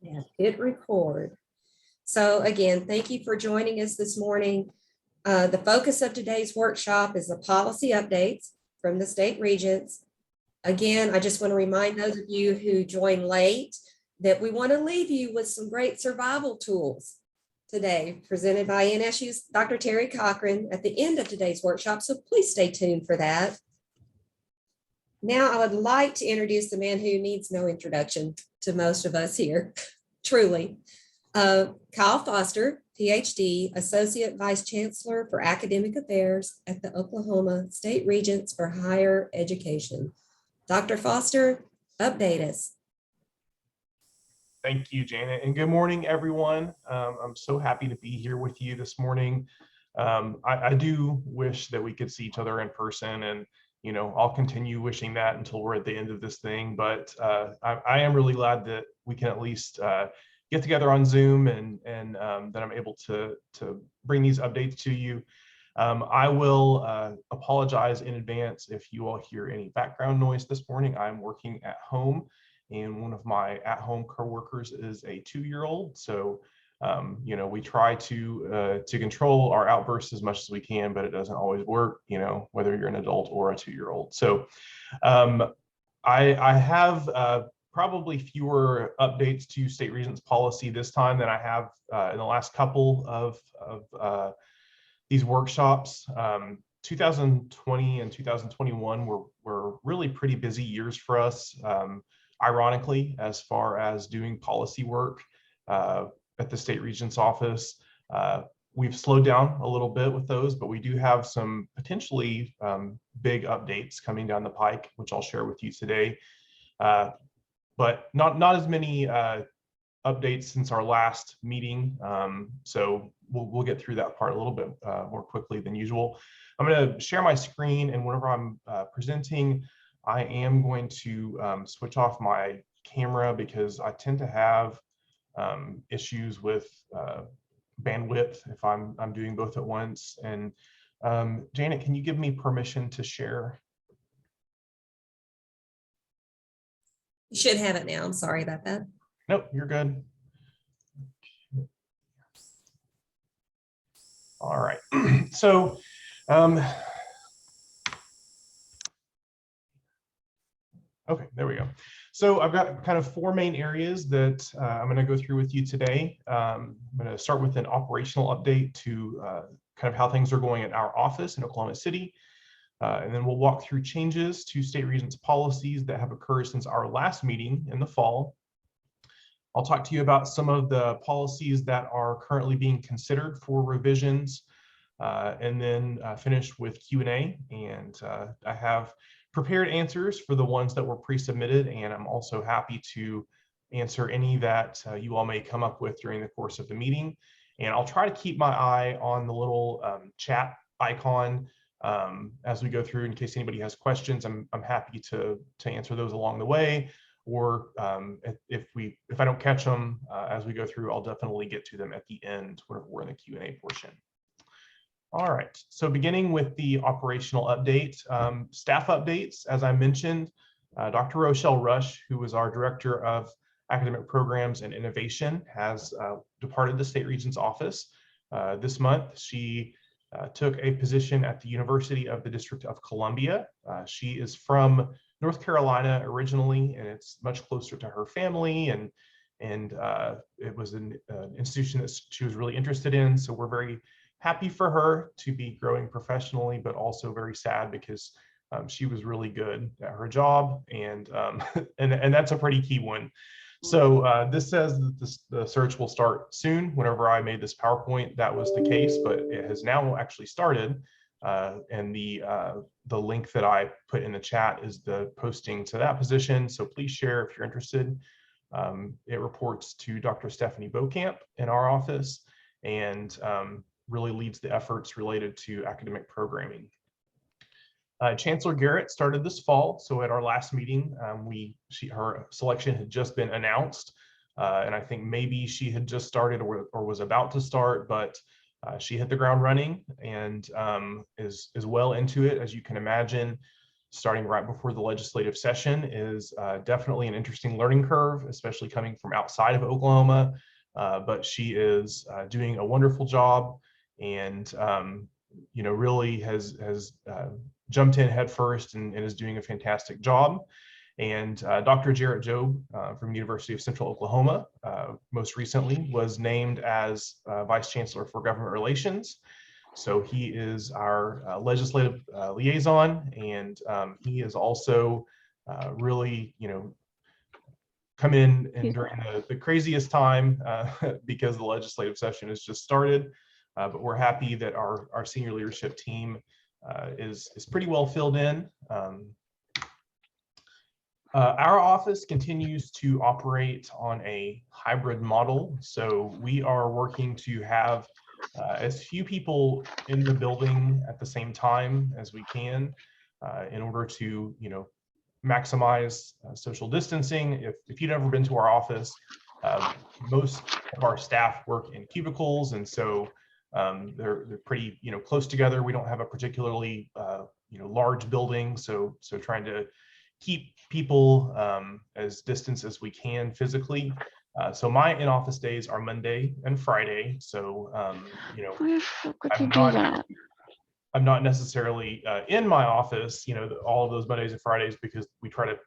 Yeah, hit record. So again, thank you for joining us this morning. The focus of today's workshop is the policy updates from the state regents. Again, I just want to remind those of you who joined late that we want to leave you with some great survival tools today, presented by NSU's Dr. Terry Cochran at the end of today's workshop. So please stay tuned for that. Now, I would like to introduce the man who needs no introduction to most of us here, truly. Kyle Foster, PhD, Associate Vice Chancellor for Academic Affairs at the Oklahoma State Regents for Higher Education. Dr. Foster, update us. Thank you, Janet, and good morning, everyone. I'm so happy to be here with you this morning. I do wish that we could see each other in person, and I'll continue wishing that until we're at the end of this thing. But I am really glad that we can at least get together on Zoom and that I'm able to bring these updates to you. I will apologize in advance if you all hear any background noise this morning. I'm working at home, and one of my at-home coworkers is a 2-year-old. So we try to control our outbursts as much as we can, but it doesn't always work, whether you're an adult or a 2-year-old. So I have probably fewer updates to state regents policy this time than I have in the last couple of these workshops. 2020 and 2021 were really pretty busy years for us, ironically, as far as doing policy work at the state regent's office. We've slowed down a little bit with those, but we do have some potentially big updates coming down the pike, which I'll share with you today. But not as many updates since our last meeting. So we'll get through that part a little bit more quickly than usual. I'm going to share my screen, and whenever I'm presenting, I am going to switch off my camera because I tend to have issues with bandwidth if I'm doing both at once. And Janet, can you give me permission to share? You should have it now. I'm sorry about that. Nope, you're good. All right. So okay, there we go. So I've got kind of 4 main areas that I'm going to go through with you today. I'm going to start with an operational update to kind of how things are going at our office in Oklahoma City. And then we'll walk through changes to state regents policies that have occurred since our last meeting in the fall. I'll talk to you about some of the policies that are currently being considered for revisions, and then finish with Q&A. And I have prepared answers for the ones that were pre-submitted, and I'm also happy to answer any that you all may come up with during the course of the meeting. And I'll try to keep my eye on the little chat icon as we go through in case anybody has questions. I'm happy to answer those along the way, or if I don't catch them as we go through, I'll definitely get to them at the end whenever we're in the Q&A portion. All right, so beginning with the operational update, staff updates, as I mentioned, Dr. Rochelle Rush, who was our Director of Academic Programs and Innovation, has departed the state regent's office this month. She took a position at the University of the District of Columbia. She is from North Carolina originally, and it's much closer to her family, and it was an institution that she was really interested in. So we're very happy for her to be growing professionally, but also very sad because she was really good at her job, and that's a pretty key one. So this says that the search will start soon. Whenever I made this PowerPoint, that was the case, but it has now actually started. And the link that I put in the chat is the posting to that position. So please share if you're interested. It reports to Dr. Stephanie Beaucamp in our office, and really leads the efforts related to academic programming. Chancellor Garrett started this fall. So at our last meeting, her selection had just been announced. And I think maybe she had just started or was about to start, but she hit the ground running and is well into it, as you can imagine. starting right before the legislative session is definitely an interesting learning curve, especially coming from outside of Oklahoma. But she is doing a wonderful job, and really has jumped in headfirst and is doing a fantastic job. And Dr. Jarrett Jobe from University of Central Oklahoma most recently was named as Vice Chancellor for Government Relations. So he is our legislative liaison, and he is also really, come in and during the craziest time because the legislative session has just started. But we're happy that our senior leadership team is pretty well filled in. Our office continues to operate on a hybrid model. So we are working to have as few people in the building at the same time as we can in order to, maximize social distancing. If you've never been to our office, most of our staff work in cubicles, and so they're pretty, close together. We don't have a particularly, large building, so trying to keep people as distant as we can physically. So my in-office days are Monday and Friday. So, I'm not necessarily in my office, all of those Mondays and Fridays, because we try to,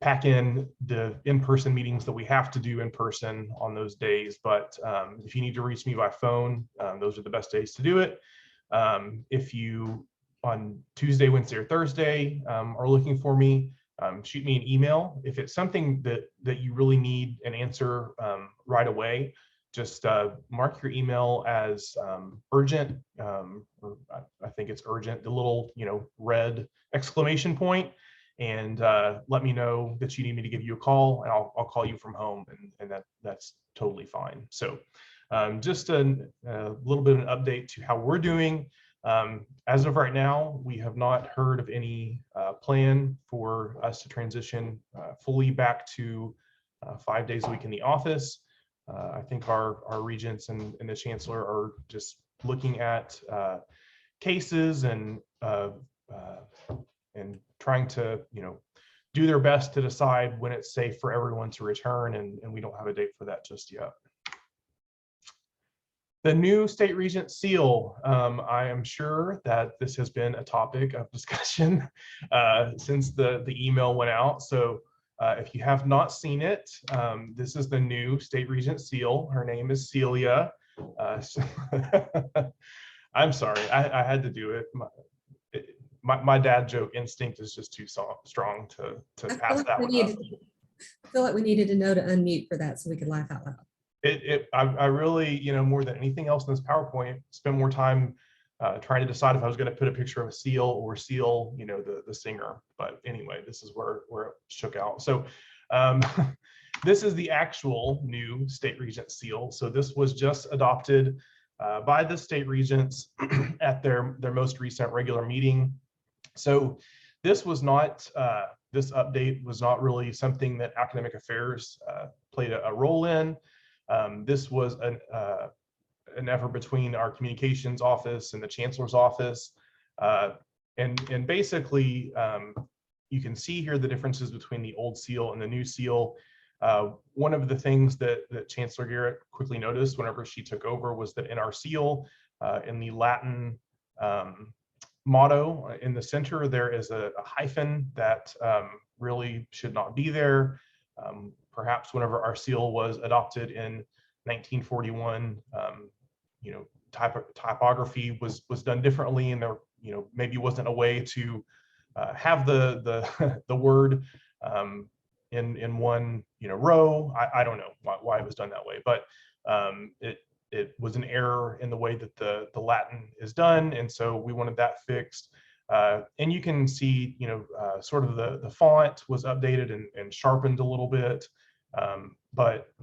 pack in the in-person meetings that we have to do in person on those days. But if you need to reach me by phone, those are the best days to do it. If you on Tuesday, Wednesday, or Thursday are looking for me, shoot me an email. If it's something that you really need an answer right away, just mark your email as urgent, or I think it's urgent, the little red exclamation point, and let me know that you need me to give you a call, and I'll call you from home, and that's totally fine. So just a little bit of an update to how we're doing. As of right now, we have not heard of any plan for us to transition fully back to 5 days a week in the office. I think our regents and the chancellor are just looking at cases and trying to do their best to decide when it's safe for everyone to return, and we don't have a date for that just yet. The new state regent seal. I am sure that this has been a topic of discussion since the email went out. So if you have not seen it, this is the new state regent seal. Her name is Celia. I'm sorry, I had to do it. My dad joke instinct is just too strong to pass that one up. I feel like we needed to know to unmute for that so we could laugh out loud. I really, more than anything else in this PowerPoint, spent more time trying to decide if I was going to put a picture of a seal or seal, the singer. But anyway, this is where it shook out. So this is the actual new state regent seal. So this was just adopted by the state regents at their most recent regular meeting. So this was not, this update was not really something that academic affairs played a role in. This was an effort between our communications office and the chancellor's office. And basically, you can see here the differences between the old seal and the new seal. One of the things that Chancellor Garrett quickly noticed whenever she took over was that in our seal, in the Latin motto in the center, there is a hyphen that really should not be there. Perhaps whenever our seal was adopted in 1941, typography was done differently, and there maybe wasn't a way to have the word in one row. I don't know why it was done that way, but it was an error in the way that the Latin is done, and so we wanted that fixed. And you can see, sort of the font was updated and sharpened a little bit, but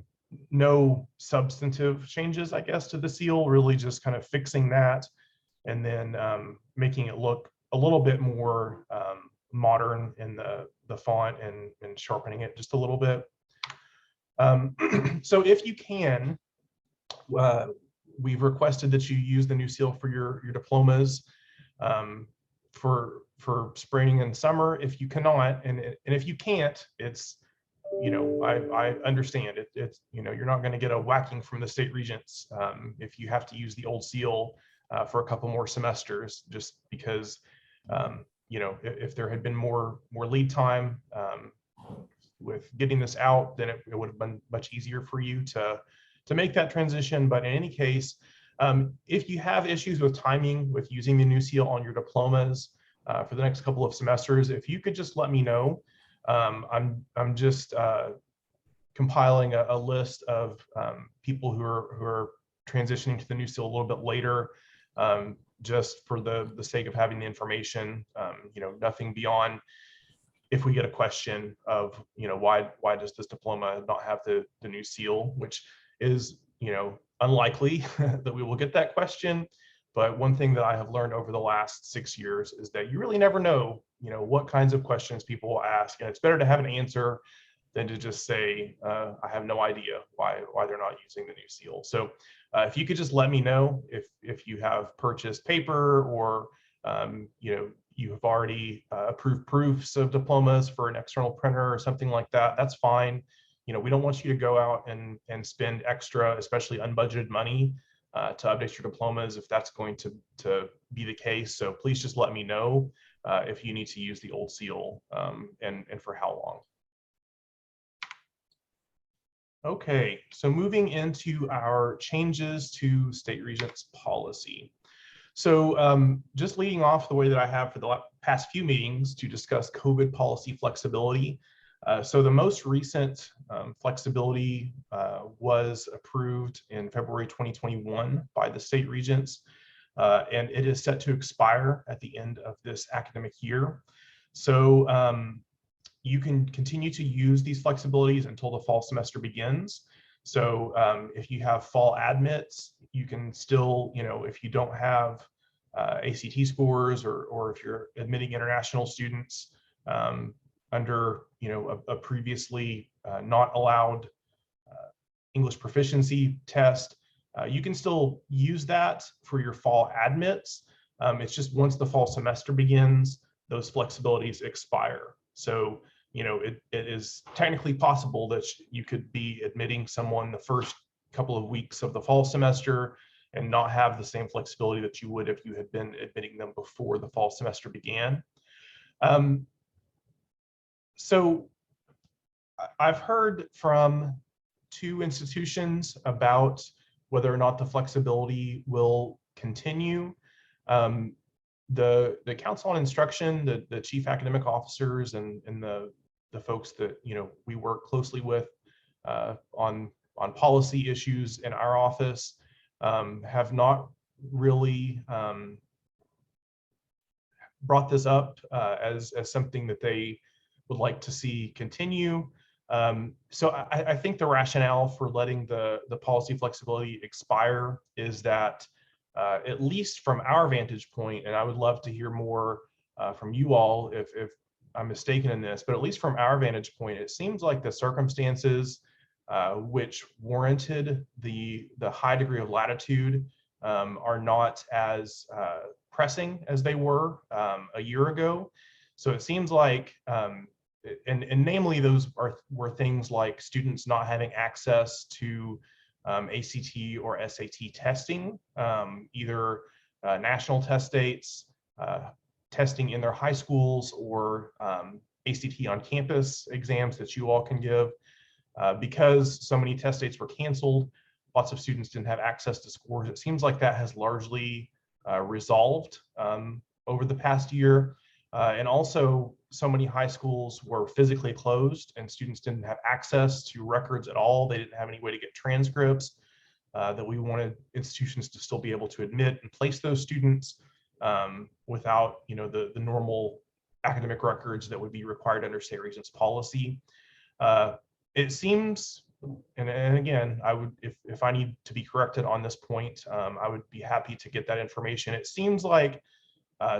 no substantive changes, I guess, to the seal, really just kind of fixing that and then making it look a little bit more modern in the font and sharpening it just a little bit. So if you can, we've requested that you use the new seal for your diplomas. for spring and summer. If you cannot, and if you can't, it's, I understand it. It's, you're not going to get a whacking from the state regents if you have to use the old seal for a couple more semesters, just because, if there had been more lead time with getting this out, then it would have been much easier for you to make that transition. But in any case, if you have issues with timing with using the new seal on your diplomas for the next couple of semesters, if you could just let me know. I'm just compiling a list of people who are transitioning to the new seal a little bit later, just for the sake of having the information. Nothing beyond if we get a question of, why does this diploma not have the new seal, which is, unlikely that we will get that question. But one thing that I have learned over the last 6 years is that you really never know, what kinds of questions people will ask, and it's better to have an answer than to just say, I have no idea why they're not using the new seal. So if you could just let me know if you have purchased paper, or you have already approved proofs of diplomas for an external printer or something like that, that's fine. We don't want you to go out and spend extra, especially unbudgeted money to update your diplomas if that's going to be the case. So please just let me know if you need to use the old seal, and for how long. Okay, so moving into our changes to state regents policy. So just leading off the way that I have for the past few meetings to discuss COVID policy flexibility. So the most recent flexibility was approved in February 2021 by the state regents, and it is set to expire at the end of this academic year. So you can continue to use these flexibilities until the fall semester begins. So if you have fall admits, you can still, if you don't have ACT scores, or if you're admitting international students under, a previously not allowed English proficiency test, you can still use that for your fall admits. It's just once the fall semester begins, those flexibilities expire. So, it is technically possible that you could be admitting someone the first couple of weeks of the fall semester and not have the same flexibility that you would if you had been admitting them before the fall semester began. So I've heard from 2 institutions about whether or not the flexibility will continue. The Council on Instruction, the chief academic officers, and the folks that we work closely with on policy issues in our office have not really brought this up as something that they would like to see continue. So I think the rationale for letting the policy flexibility expire is that, at least from our vantage point, and I would love to hear more from you all if I'm mistaken in this, but at least from our vantage point, it seems like the circumstances which warranted the high degree of latitude are not as pressing as they were a year ago. So it seems like, and namely those were things like students not having access to ACT or SAT testing, either national test dates, testing in their high schools, or ACT on campus exams that you all can give. Because so many test dates were canceled, lots of students didn't have access to scores. It seems like that has largely resolved over the past year. And also, so many high schools were physically closed and students didn't have access to records at all. They didn't have any way to get transcripts, that we wanted institutions to still be able to admit and place those students without the normal academic records that would be required under state regents policy. It seems, and again, I would, if I need to be corrected on this point, I would be happy to get that information. It seems like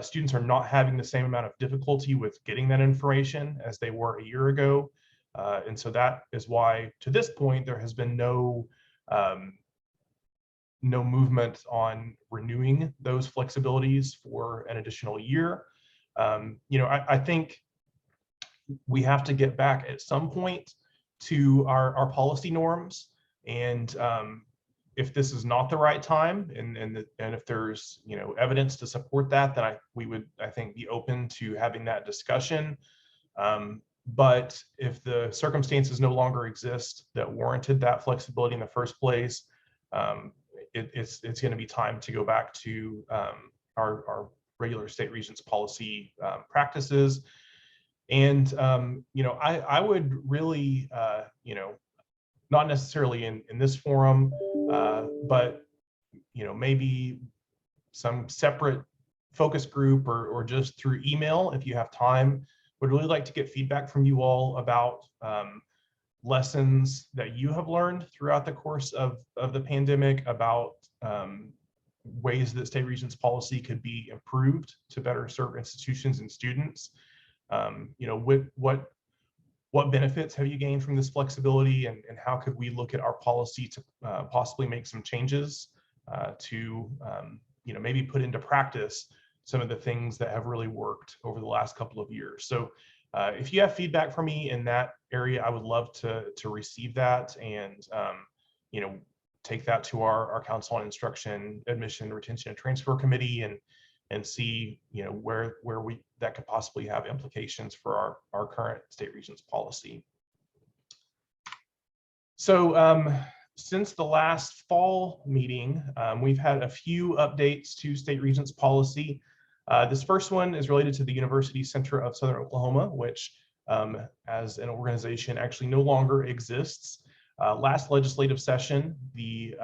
students are not having the same amount of difficulty with getting that information as they were a year ago. And so that is why, to this point, there has been no movement on renewing those flexibilities for an additional year. I think we have to get back at some point to our policy norms. And if this is not the right time, and if there's evidence to support that, then we would, I think, be open to having that discussion. But if the circumstances no longer exist that warranted that flexibility in the first place, it's going to be time to go back to our regular state regents policy practices. And I would really not necessarily in this forum, but maybe some separate focus group or just through email, if you have time, would really like to get feedback from you all about lessons that you have learned throughout the course of the pandemic, about ways that state regents policy could be improved to better serve institutions and students. What benefits have you gained from this flexibility, and how could we look at our policy to possibly make some changes to maybe put into practice some of the things that have really worked over the last couple of years. So if you have feedback for me in that area, I would love to receive that, and take that to our Council on Instruction, Admission, Retention, and Transfer Committee, and see where that could possibly have implications for our current state regents policy. So since the last fall meeting, we've had a few updates to state regents policy. This first one is related to the University Center of Southern Oklahoma, which as an organization actually no longer exists. Last legislative session, the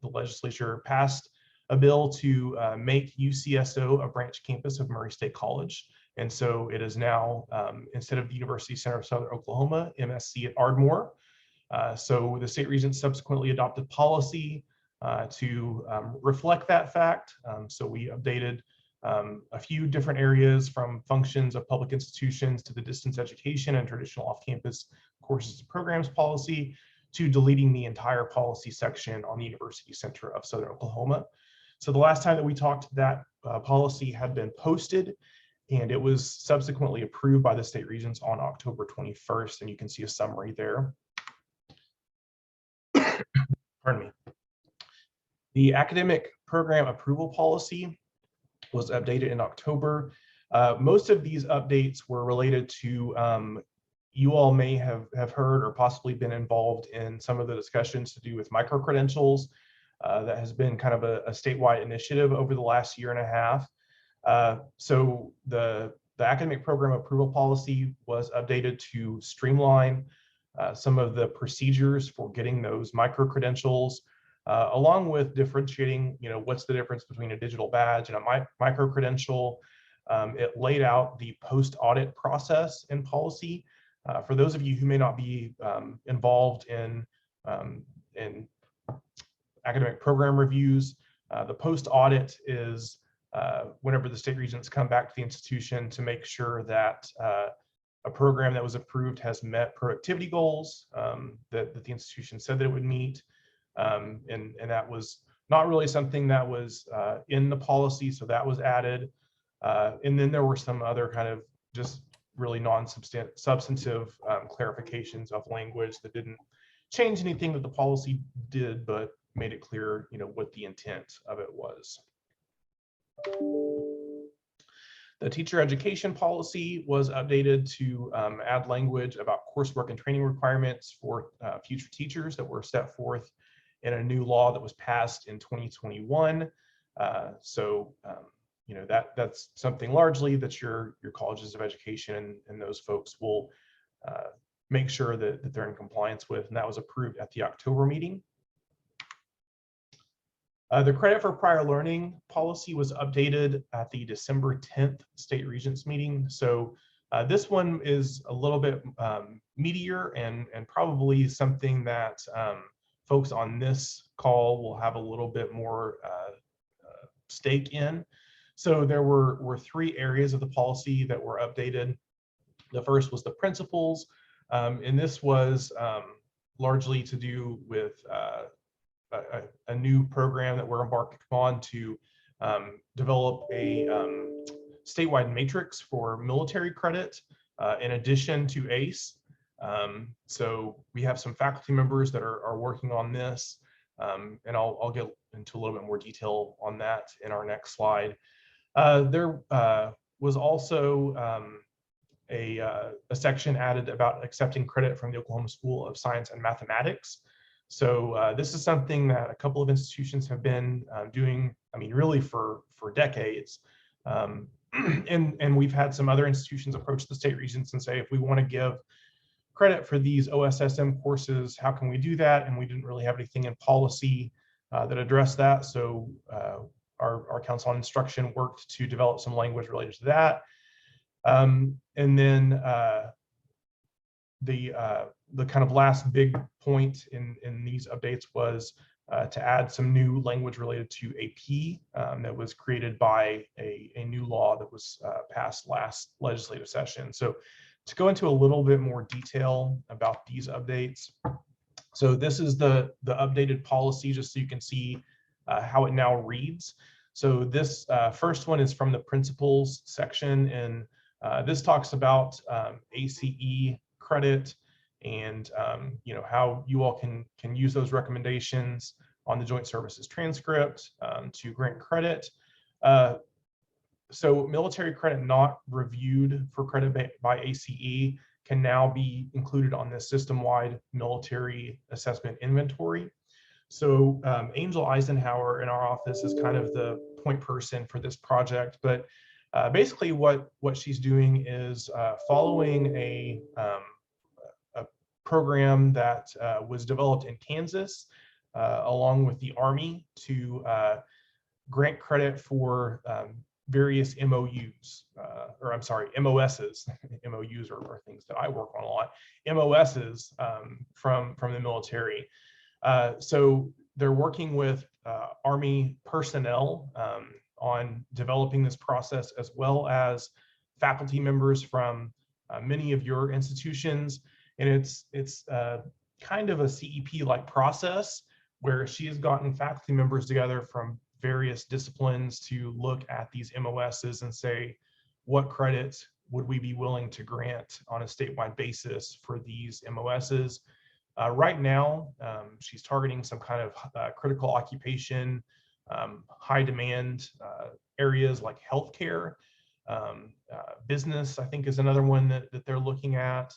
legislature passed a bill to make UCSO a branch campus of Murray State College. And so it is now, instead of the University Center of Southern Oklahoma, MSC at Ardmore. So the state regents subsequently adopted policy to reflect that fact. So we updated a few different areas, from functions of public institutions to the distance education and traditional off-campus courses and programs policy, to deleting the entire policy section on the University Center of Southern Oklahoma. So the last time that we talked, that policy had been posted, and it was subsequently approved by the state regents on October 21st, and you can see a summary there. Pardon me. The academic program approval policy was updated in October. Most of these updates were related to, you all may have heard or possibly been involved in some of the discussions to do with micro-credentials. That has been kind of a statewide initiative over the last year and a half. So the academic program approval policy was updated to streamline some of the procedures for getting those micro-credentials, along with differentiating, what's the difference between a digital badge and a micro-credential. It laid out the post-audit process in policy. For those of you who may not be involved in academic program reviews, the post-audit is whenever the state regents come back to the institution to make sure that a program that was approved has met productivity goals that the institution said that it would meet. And that was not really something that was in the policy, so that was added. And then there were some other kind of just really non-substantive clarifications of language that didn't change anything that the policy did, but made it clear, what the intent of it was. The teacher education policy was updated to add language about coursework and training requirements for future teachers that were set forth in a new law that was passed in 2021. That's something largely that your colleges of education and those folks will make sure that they're in compliance with, and that was approved at the October meeting. The credit for prior learning policy was updated at the December 10th state regents meeting. So this one is a little bit meatier and probably something that folks on this call will have a little bit more stake in. So there were three areas of the policy that were updated. The first was the principles, and this was largely to do with a new program that we're embarking on to develop a statewide matrix for military credit in addition to ACE. So we have some faculty members that are working on this, and I'll get into a little bit more detail on that in our next slide. There was also a section added about accepting credit from the Oklahoma School of Science and Mathematics. So this is something that a couple of institutions have been doing, I mean, really for decades. And we've had some other institutions approach the state regents and say, if we want to give credit for these OSSM courses, how can we do that? And we didn't really have anything in policy that addressed that. So our Council on Instruction worked to develop some language related to that. And then the kind of last big point in these updates was to add some new language related to AP that was created by a new law that was passed last legislative session. So to go into a little bit more detail about these updates. So this is the updated policy, just so you can see how it now reads. So this first one is from the principles section, and this talks about ACE credit and how you all can use those recommendations on the joint services transcript to grant credit. So military credit not reviewed for credit by ACE can now be included on this system-wide military assessment inventory. So Angel Eisenhower in our office is kind of the point person for this project, but basically what she's doing is following a program that was developed in Kansas along with the Army to grant credit for various MOUs, or I'm sorry, MOSs. MOUs are things that I work on a lot. MOSs from the military. So they're working with Army personnel on developing this process, as well as faculty members from many of your institutions. And it's kind of a CEP-like process where she has gotten faculty members together from various disciplines to look at these MOSs and say, what credits would we be willing to grant on a statewide basis for these MOSs? Right now, she's targeting some kind of critical occupation, high demand areas like healthcare. Business, I think, is another one that they're looking at.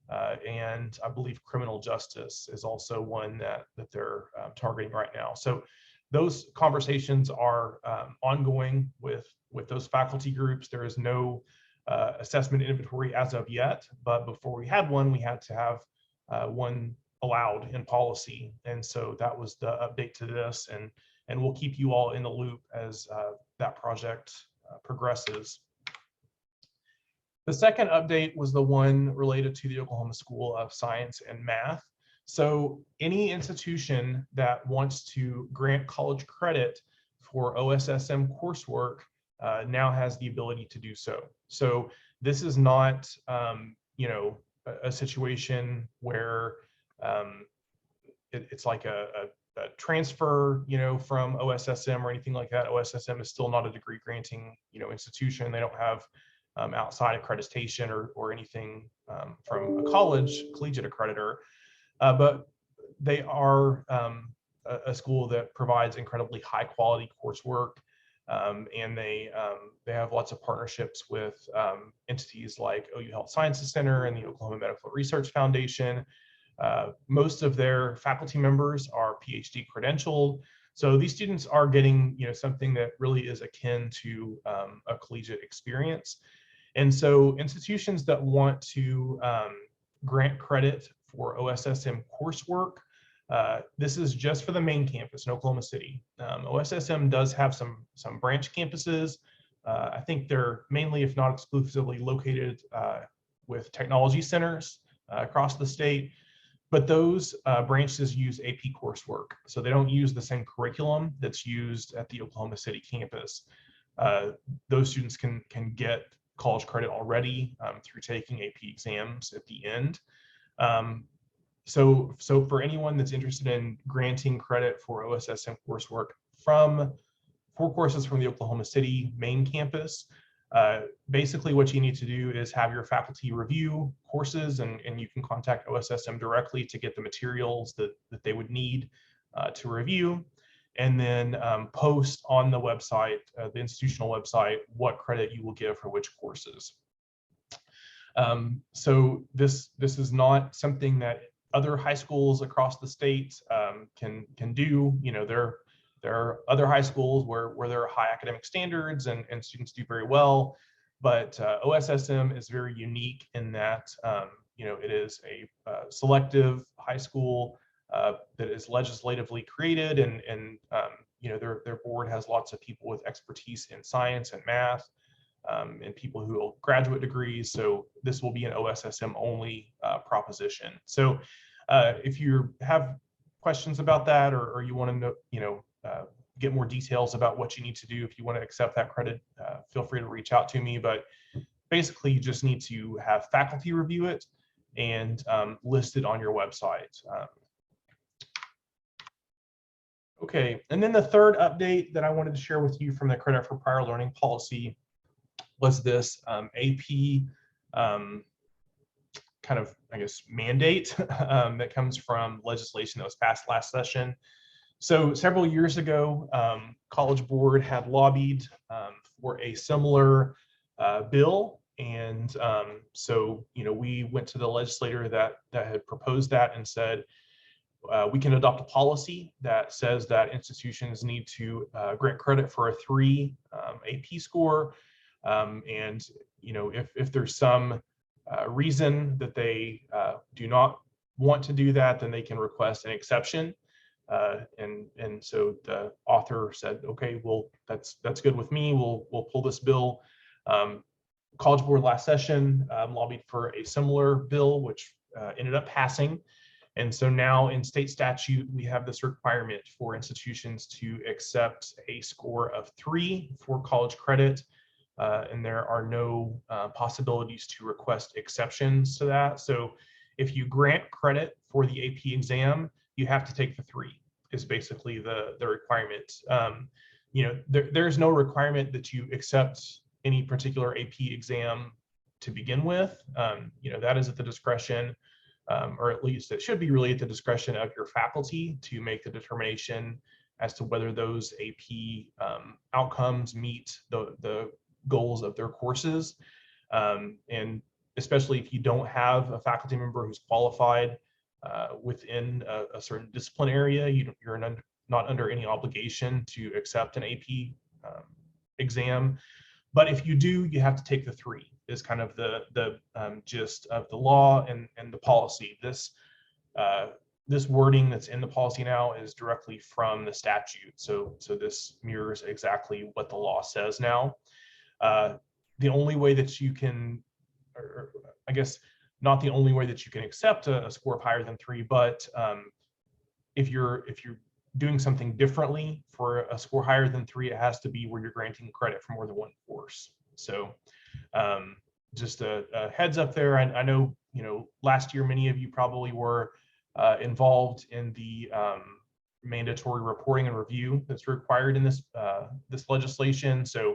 And I believe criminal justice is also one that they're targeting right now. So those conversations are ongoing with those faculty groups. There is no assessment inventory as of yet, but before we had one, we had to have one allowed in policy. And so that was the update to this, and we'll keep you all in the loop as that project progresses. The second update was the one related to the Oklahoma School of Science and Math. So any institution that wants to grant college credit for OSSM coursework now has the ability to do so. So this is not, a situation where it's like a transfer, from OSSM or anything like that. OSSM is still not a degree granting, institution. They don't have outside accreditation or anything from a collegiate accreditor. But they are a school that provides incredibly high quality coursework, and they have lots of partnerships with entities like OU Health Sciences Center and the Oklahoma Medical Research Foundation. Most of their faculty members are PhD credentialed, so these students are getting something that really is akin to a collegiate experience. And so institutions that want to grant credit for OSSM coursework, this is just for the main campus in Oklahoma City. OSSM does have some branch campuses. I think they're mainly, if not exclusively, located with technology centers across the state. But those branches use AP coursework, so they don't use the same curriculum that's used at the Oklahoma City campus. Those students can get college credit already through taking AP exams at the end. So for anyone that's interested in granting credit for OSSM coursework for courses from the Oklahoma City main campus, Basically, what you need to do is have your faculty review courses, and you can contact OSSM directly to get the materials that they would need to review, and then post on the website, the institutional website, what credit you will give for which courses. So this is not something that other high schools across the state can do. You know, there are other high schools where there are high academic standards and students do very well, but OSSM is very unique in that you know, it is a selective high school that is legislatively created, and you know, their board has lots of people with expertise in science and math, and people who hold graduate degrees. So this will be an OSSM only proposition. So if you have questions about that, or you want to know, you know, get more details about what you need to do if you want to accept that credit, feel free to reach out to me. But basically, you just need to have faculty review it and list it on your website. Okay, and then the third update that I wanted to share with you from the Credit for Prior Learning policy was this AP kind of, I guess, mandate that comes from legislation that was passed last session. So several years ago, College Board had lobbied for a similar bill, and so, you know, we went to the legislator that had proposed that and said, we can adopt a policy that says that institutions need to grant credit for a 3 AP score, and, you know, if there's some reason that they do not want to do that, then they can request an exception. And so the author said, okay, well, that's good with me. We'll pull this bill. College Board last session lobbied for a similar bill, which ended up passing. And so now in state statute, we have this requirement for institutions to accept a score of 3 for college credit. And there are no possibilities to request exceptions to that. So if you grant credit for the AP exam, you have to take the 3 is basically the requirement. You know, there's no requirement that you accept any particular AP exam to begin with. You know, that is at the discretion, or at least it should be really at the discretion of your faculty to make the determination as to whether those AP outcomes meet the goals of their courses. And especially if you don't have a faculty member who's qualified within a certain discipline area, you're not under any obligation to accept an AP exam. But if you do, you have to take the 3 is kind of the gist of the law and the policy. This wording that's in the policy now is directly from the statute. So this mirrors exactly what the law says now. The only way that you can, or I guess not the only way that you can accept a score of higher than 3, but if you're doing something differently for a score higher than 3, it has to be where you're granting credit for more than 1 course. So just a heads up there. I know, you know, last year many of you probably were involved in the mandatory reporting and review that's required in this legislation. So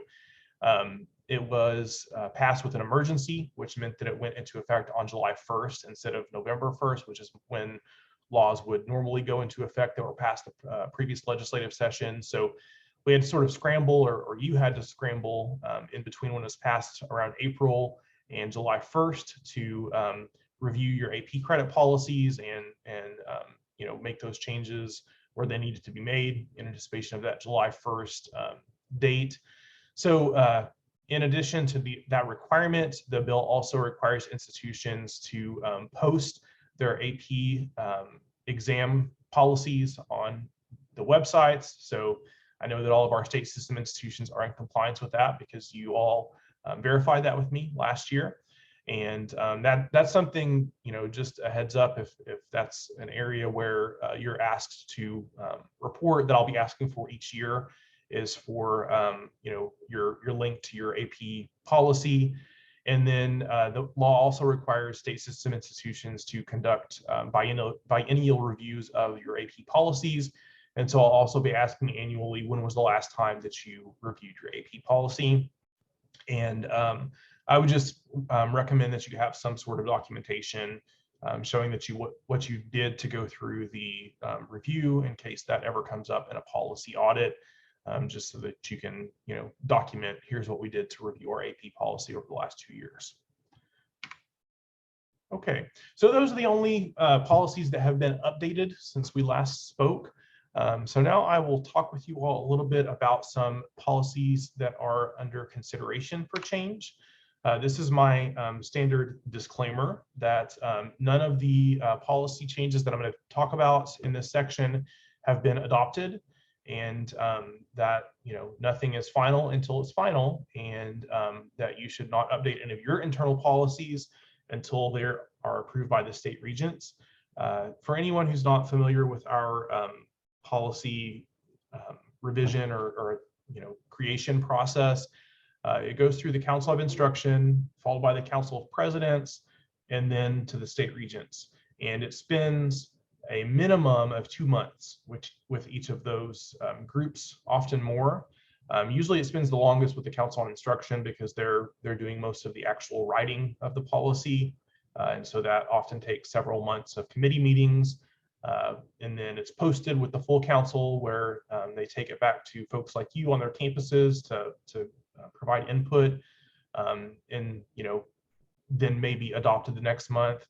it was passed with an emergency, which meant that it went into effect on July 1st instead of November 1st, which is when laws would normally go into effect that were passed the previous legislative session. So we had to sort of scramble, or you had to scramble in between when it was passed around April and July 1st to review your AP credit policies and you know, make those changes where they needed to be made in anticipation of that July 1st date. So in addition to that requirement, the bill also requires institutions to post their AP exam policies on the websites. So I know that all of our state system institutions are in compliance with that because you all verified that with me last year. And that's something, you know, just a heads up, if that's an area where you're asked to report, that I'll be asking for each year is for you know, your link to your AP policy. And then the law also requires state system institutions to conduct biennial reviews of your AP policies. And so I'll also be asking annually, when was the last time that you reviewed your AP policy? And I would just recommend that you have some sort of documentation showing that what you did to go through the review in case that ever comes up in a policy audit, just so that you can, document, here's what we did to review our AP policy over the last 2 years. Okay, so those are the only policies that have been updated since we last spoke. So now I will talk with you all a little bit about some policies that are under consideration for change. This is my standard disclaimer that none of the policy changes that I'm going to talk about in this section have been adopted, and that nothing is final until it's final, and that you should not update any of your internal policies until they are approved by the state regents. For anyone who's not familiar with our policy revision or creation process, it goes through the Council of Instruction, followed by the Council of Presidents, and then to the state regents. And it spends a minimum of 2 months, with each of those groups, often more. Usually it spends the longest with the Council on Instruction because they're doing most of the actual writing of the policy. And so that often takes several months of committee meetings. And then it's posted with the full council, where they take it back to folks like you on their campuses to provide input, and then maybe adopted the next month.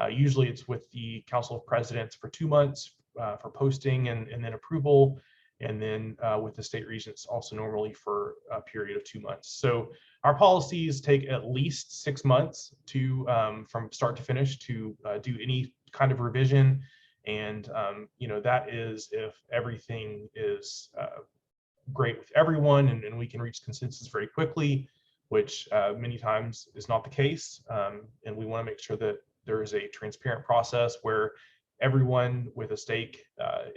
Usually it's with the Council of Presidents for 2 months for posting and then approval, and then with the state regents also normally for a period of 2 months. So our policies take at least 6 months to from start to finish to do any kind of revision. And that is if everything is great with everyone and we can reach consensus very quickly, which many times is not the case. And we want to make sure that there is a transparent process where everyone with a stake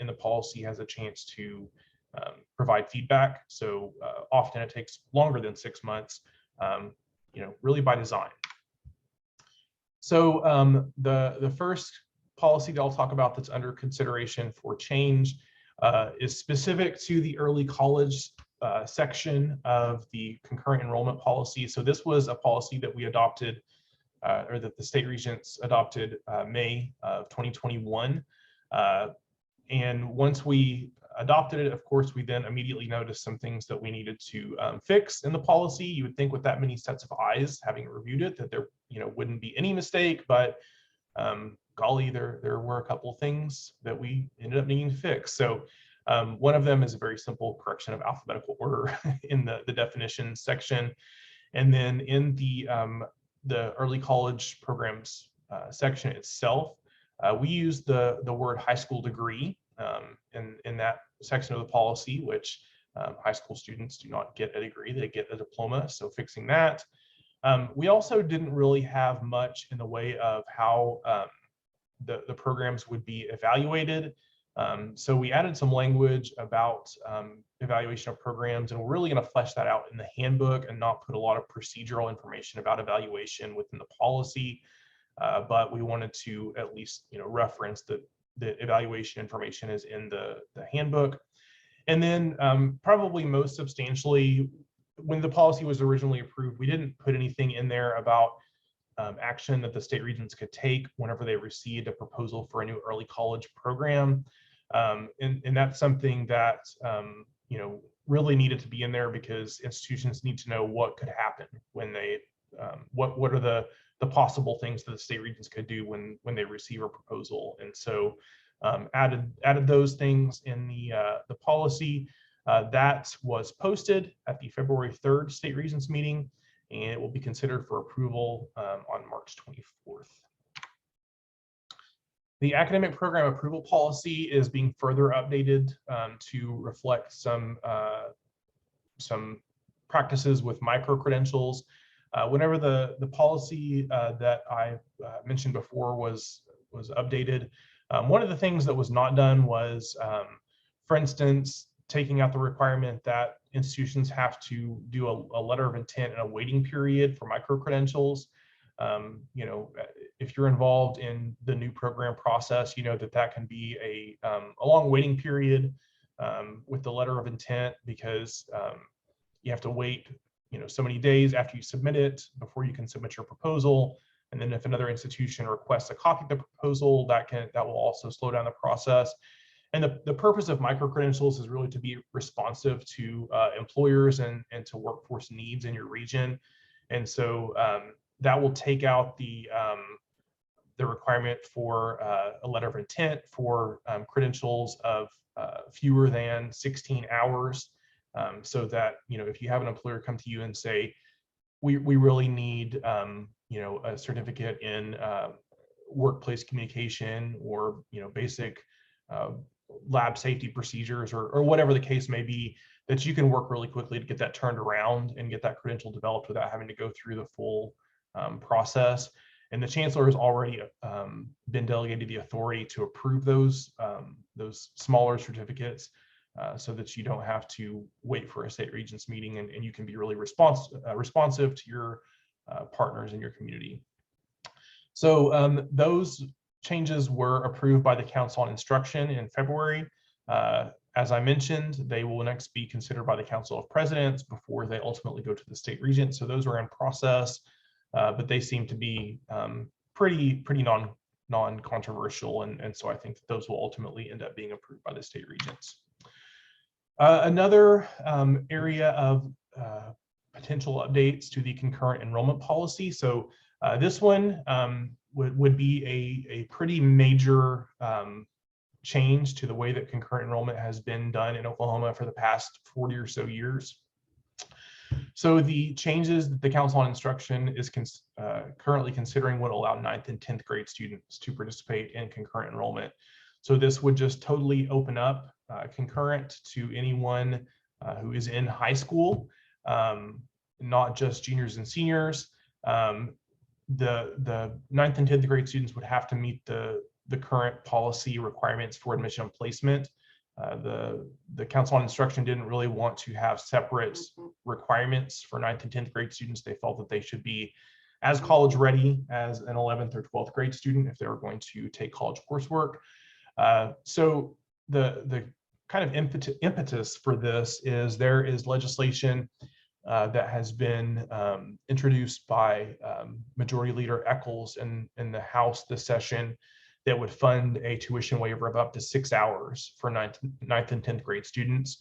in the policy has a chance to provide feedback. So often it takes longer than 6 months, really by design. So the first policy that I'll talk about that's under consideration for change is specific to the early college section of the concurrent enrollment policy. So this was a policy that we adopted, or that the state regents adopted May of 2021. And once we adopted it, of course, we then immediately noticed some things that we needed to fix in the policy. You would think with that many sets of eyes having reviewed it that there wouldn't be any mistake, but golly, there were a couple of things that we ended up needing to fix. So one of them is a very simple correction of alphabetical order in the definition section. And then in the early college programs section itself, we use the word high school degree in that section of the policy, which high school students do not get a degree, they get a diploma. So fixing that. We also didn't really have much in the way of how the programs would be evaluated. So we added some language about evaluation of programs, and we're really going to flesh that out in the handbook and not put a lot of procedural information about evaluation within the policy. But we wanted to at least reference that the evaluation information is in the handbook. And then probably most substantially, when the policy was originally approved, we didn't put anything in there about action that the state regents could take whenever they received a proposal for a new early college program. And that's something that really needed to be in there because institutions need to know what could happen when they what are the possible things that the state regents could do when they receive a proposal. And so added those things in the policy. That was posted at the February 3rd state regents meeting, and it will be considered for approval on March 24th. The academic program approval policy is being further updated to reflect some practices with micro-credentials. Whenever the policy that I mentioned before was updated, one of the things that was not done was, for instance, taking out the requirement that institutions have to do a letter of intent and a waiting period for micro-credentials. If you're involved in the new program process, you know that can be a long waiting period with the letter of intent because you have to wait so many days after you submit it before you can submit your proposal. And then if another institution requests a copy of the proposal, that will also slow down the process. And the purpose of micro-credentials is really to be responsive to employers and to workforce needs in your region. And so that will take out the requirement for a letter of intent for credentials of fewer than 16 hours. So that, if you have an employer come to you and say, we really need, a certificate in workplace communication or, basic lab safety procedures or whatever the case may be, that you can work really quickly to get that turned around and get that credential developed without having to go through the full process. And the chancellor has already been delegated the authority to approve those smaller certificates so that you don't have to wait for a state regents meeting, and you can be really responsive to your partners in your community. So those changes were approved by the Council on Instruction in February. As I mentioned, they will next be considered by the Council of Presidents before they ultimately go to the state regent. So those are in process, but they seem to be pretty non-controversial, and so I think that those will ultimately end up being approved by the state regents. Another area of potential updates to the concurrent enrollment policy. So this one would be a pretty major change to the way that concurrent enrollment has been done in Oklahoma for the past 40 or so years. So the changes that the Council on Instruction is currently considering would allow 9th and 10th grade students to participate in concurrent enrollment. So this would just totally open up concurrent to anyone who is in high school, not just juniors and seniors. The 9th and 10th grade students would have to meet the current policy requirements for admission and placement. The Council on Instruction didn't really want to have separate requirements for 9th and 10th grade students. They felt that they should be as college ready as an 11th or 12th grade student if they were going to take college coursework. So the kind of impetus for this is there is legislation that has been introduced by Majority Leader Eccles in the House this session that would fund a tuition waiver of up to 6 hours for 9th and 10th grade students.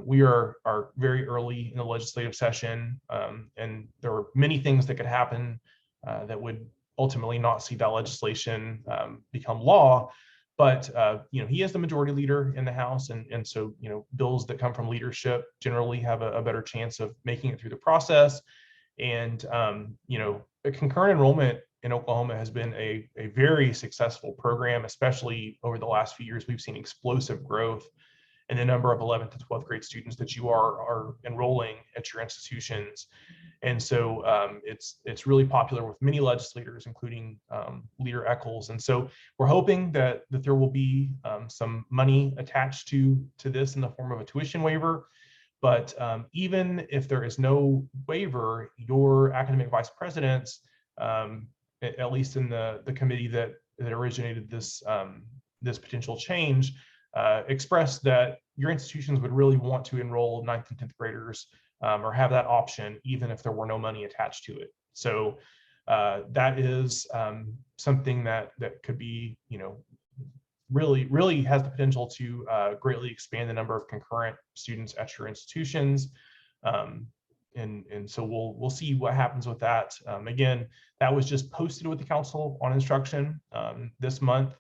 We are very early in the legislative session, and there are many things that could happen that would ultimately not see that legislation become law. But he is the majority leader in the House, and so bills that come from leadership generally have a better chance of making it through the process. And a concurrent enrollment in Oklahoma has been a very successful program, especially over the last few years. We've seen explosive growth in the number of 11th to 12th grade students that you are enrolling at your institutions. And so it's really popular with many legislators, including Leader Eccles. And so we're hoping that there will be some money attached to this in the form of a tuition waiver. But even if there is no waiver, your academic vice presidents, at least in the committee that originated this potential change, expressed that your institutions would really want to enroll 9th and 10th graders or have that option, even if there were no money attached to it. So that is something that could be, really has the potential to greatly expand the number of concurrent students at your institutions. And so we'll see what happens with that. Again, that was just posted with the Council on Instruction this month.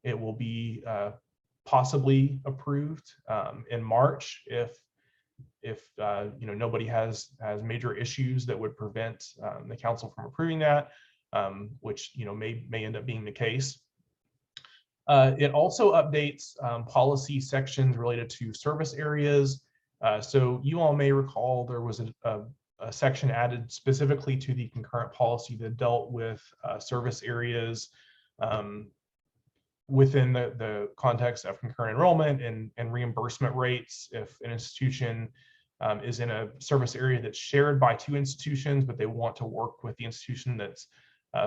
It will be possibly approved in March if nobody has major issues that would prevent the council from approving that, which may end up being the case. It also updates policy sections related to service areas. So you all may recall there was a section added specifically to the concurrent policy that dealt with service areas within the context of concurrent enrollment and reimbursement rates. If an institution is in a service area that's shared by two institutions, but they want to work with the institution that's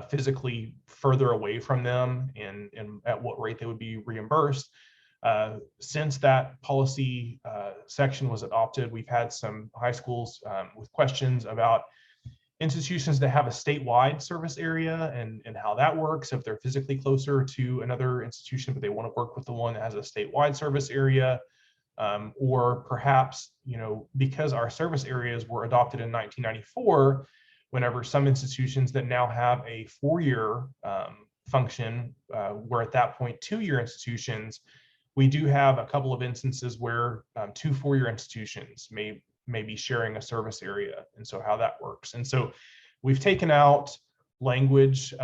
physically further away from them, and at what rate they would be reimbursed. Since that policy section was adopted, we've had some high schools with questions about institutions that have a statewide service area and how that works, if they're physically closer to another institution, but they want to work with the one that has a statewide service area. Or perhaps, because our service areas were adopted in 1994, whenever some institutions that now have a 4-year function were at that point 2-year institutions, we do have a couple of instances where 2 4-year institutions may be sharing a service area, and so how that works. And so we've taken out language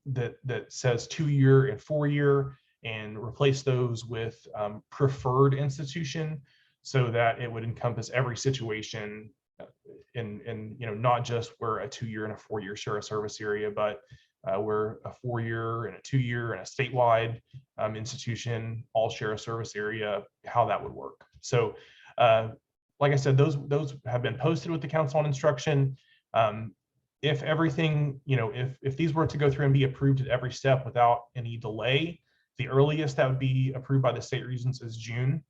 that says 2-year and 4-year and replace those with preferred institution, so that it would encompass every situation in not just where a 2-year and a 4-year share a service area, but where a 4-year and a 2-year and a statewide institution all share a service area, how that would work. So like I said, those have been posted with the Council on Instruction. If everything, if these were to go through and be approved at every step without any delay, the earliest that would be approved by the state regents is June.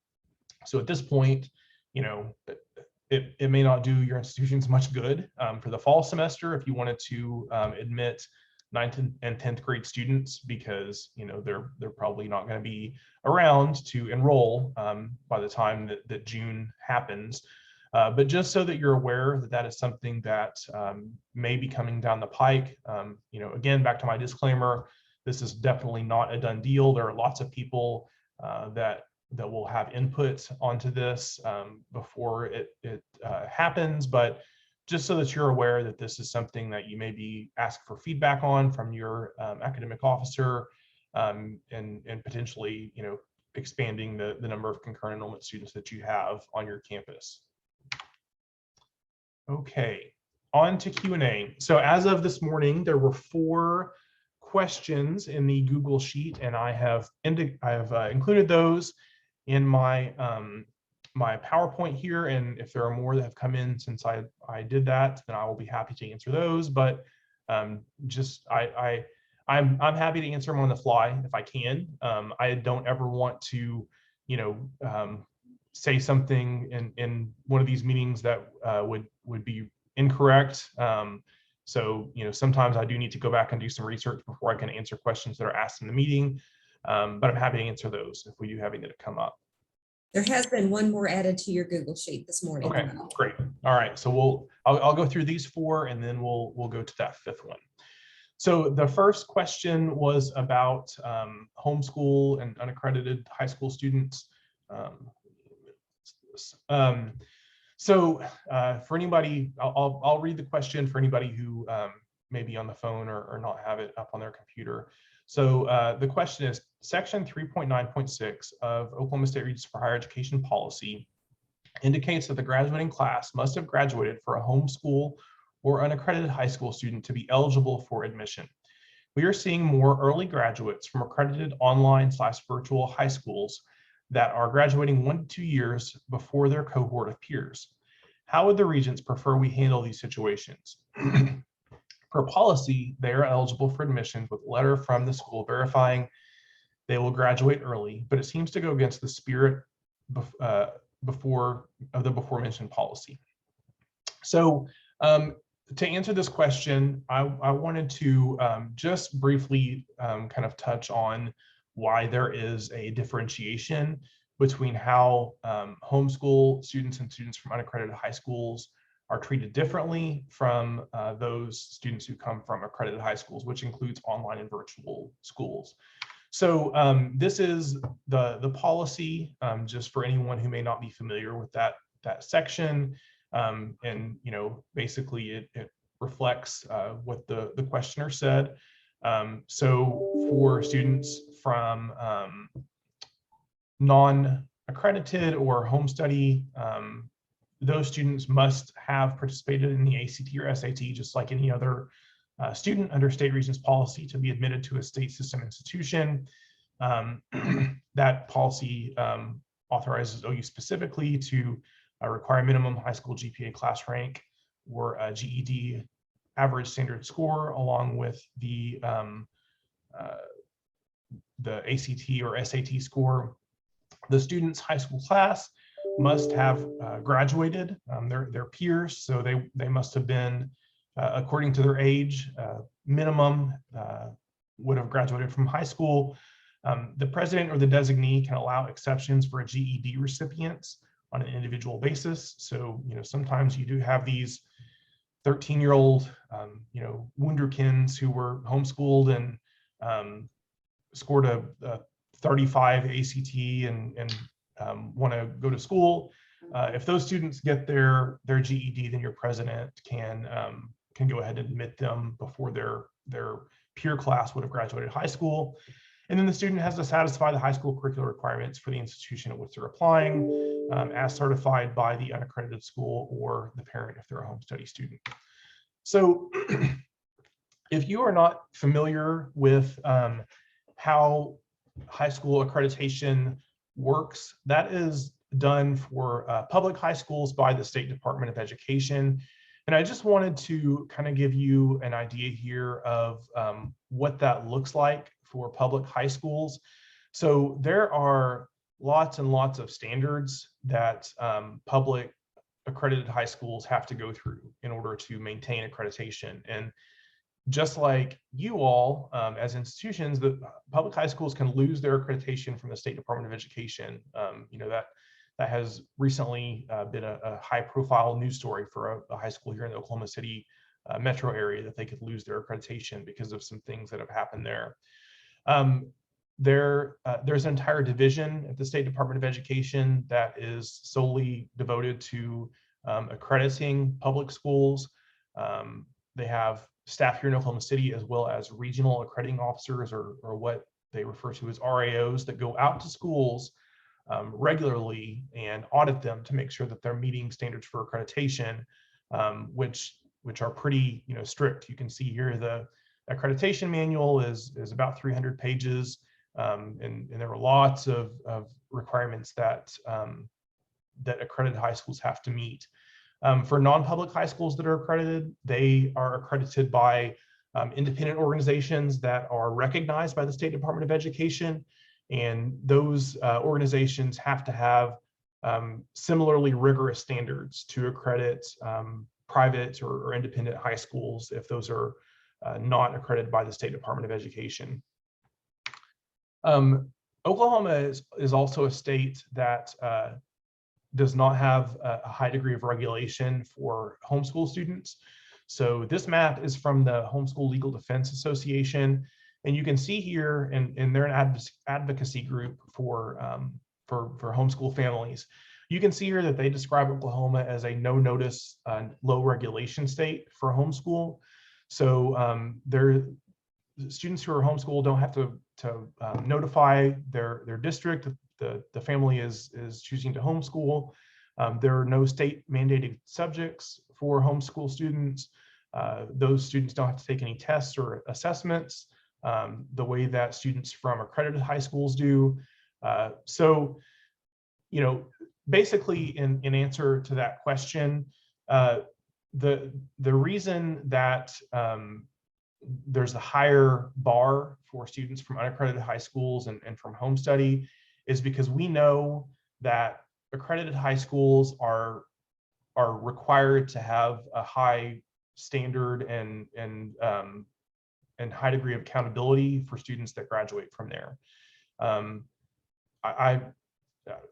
So at this point, it may not do your institutions much good for the fall semester if you wanted to admit 9th and 10th grade students, because they're probably not going to be around to enroll by the time that June happens. But just so that you're aware that that is something that may be coming down the pike. Again, back to my disclaimer, this is definitely not a done deal. There are lots of people that will have input onto this before it happens, but just so that you're aware that this is something that you may be asked for feedback on from your academic officer, and potentially, expanding the number of concurrent enrollment students that you have on your campus. Okay, on to Q&A. So as of this morning, there were 4 questions in the Google Sheet, and I have included those in my my PowerPoint here, and if there are more that have come in since I did that, then I will be happy to answer those. But I'm happy to answer them on the fly if I can. I don't ever want to, say something in one of these meetings that would be incorrect. So sometimes I do need to go back and do some research before I can answer questions that are asked in the meeting. But I'm happy to answer those if we do have any that come up. There has been one more added to your Google Sheet this morning. Okay, great. All right, so I'll go through these 4 and then we'll go to that 5th one. So the first question was about homeschool and unaccredited high school students. So for anybody, I'll read the question for anybody who may be on the phone or not have it up on their computer. So the question is, Section 3.9.6 of Oklahoma State Regents for Higher Education policy indicates that the graduating class must have graduated for a homeschool or unaccredited high school student to be eligible for admission. We are seeing more early graduates from accredited online/virtual high schools that are graduating 1 to 2 years before their cohort of peers. How would the Regents prefer we handle these situations? Per policy, they are eligible for admission with a letter from the school verifying they will graduate early, but it seems to go against the spirit of the before mentioned policy. So to answer this question, I wanted to just briefly kind of touch on why there is a differentiation between how homeschool students and students from unaccredited high schools are treated differently from those students who come from accredited high schools, which includes online and virtual schools. So this is the policy, just for anyone who may not be familiar with that section. And basically it reflects what the questioner said. So for students from non-accredited or home study, those students must have participated in the ACT or SAT, just like any other student under state regents policy to be admitted to a state system institution. That policy authorizes OU specifically to require minimum high school GPA class rank or a GED average standard score, along with the the ACT or SAT score, the student's high school class must have graduated, their peers, so they must have been, according to their age, minimum would have graduated from high school. The president or the designee can allow exceptions for GED recipients on an individual basis. So, sometimes you do have these 13-year-old, wunderkinds who were homeschooled and scored a 35 ACT and want to go to school. If those students get their GED, then your president can go ahead and admit them before their peer class would have graduated high school. And then the student has to satisfy the high school curricular requirements for the institution at which they're applying, as certified by the unaccredited school or the parent if they're a home study student. So if you are not familiar with how high school accreditation works, that is done for public high schools by the State Department of Education. And I just wanted to kind of give you an idea here of what that looks like for public high schools. So there are lots and lots of standards that public accredited high schools have to go through in order to maintain accreditation. And just like you all, as institutions, the public high schools can lose their accreditation from the State Department of Education. That has recently been a high-profile news story for a high school here in the Oklahoma City metro area, that they could lose their accreditation because of some things that have happened there. There's an entire division at the State Department of Education that is solely devoted to accrediting public schools. They have staff here in Oklahoma City, as well as regional accrediting officers, or what they refer to as RAOs, that go out to schools regularly and audit them to make sure that they're meeting standards for accreditation, which are pretty strict. You can see here the accreditation manual is about 300 pages, and there are lots of requirements that that accredited high schools have to meet. For non-public high schools that are accredited, they are accredited by independent organizations that are recognized by the State Department of Education. And those organizations have to have similarly rigorous standards to accredit private or independent high schools if those are not accredited by the State Department of Education. Oklahoma is also a state that does not have a high degree of regulation for homeschool students. So this map is from the Homeschool Legal Defense Association. And you can see here, and they're an advocacy group for homeschool families. You can see here that they describe Oklahoma as a no notice, low regulation state for homeschool. So students who are homeschooled don't have to notify their district that the family is choosing to homeschool. There are no state mandated subjects for homeschool students. Those students don't have to take any tests or assessments the way that students from accredited high schools do. So, basically in answer to that question, the reason that there's a higher bar for students from unaccredited high schools and from home study is because we know that accredited high schools are required to have a high standard and high degree of accountability for students that graduate from there.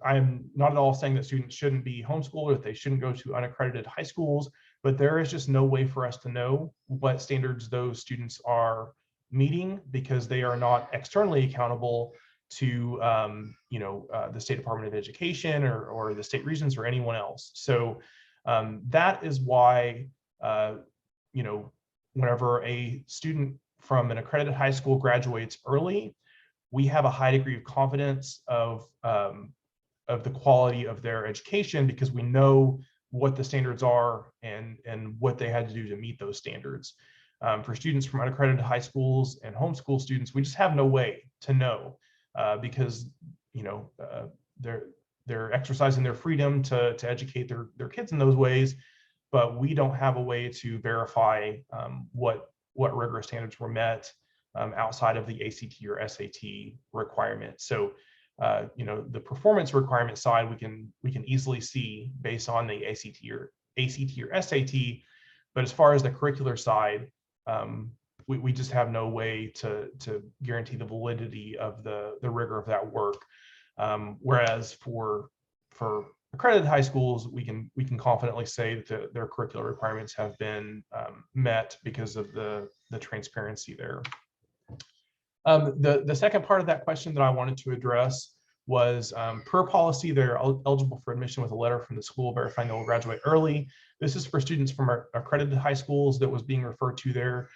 I'm not at all saying that students shouldn't be homeschooled or that they shouldn't go to unaccredited high schools, but there is just no way for us to know what standards those students are meeting because they are not externally accountable to the State Department of Education or the state regents or anyone else. So that is why whenever a student from an accredited high school graduates early, we have a high degree of confidence of the quality of their education because we know what the standards are and what they had to do to meet those standards. For students from unaccredited high schools and homeschool students, we just have no way to know because they're exercising their freedom to educate their kids in those ways, but we don't have a way to verify what rigorous standards were met outside of the ACT or SAT requirement. So, the performance requirement side, we can easily see based on the ACT or SAT, but as far as the curricular side, we just have no way to guarantee the validity of the rigor of that work. Whereas for accredited high schools, we can confidently say that their curricular requirements have been met because of the transparency there. The second part of that question that I wanted to address was per policy, they're eligible for admission with a letter from the school verifying they will graduate early. This is for students from our accredited high schools that was being referred to there.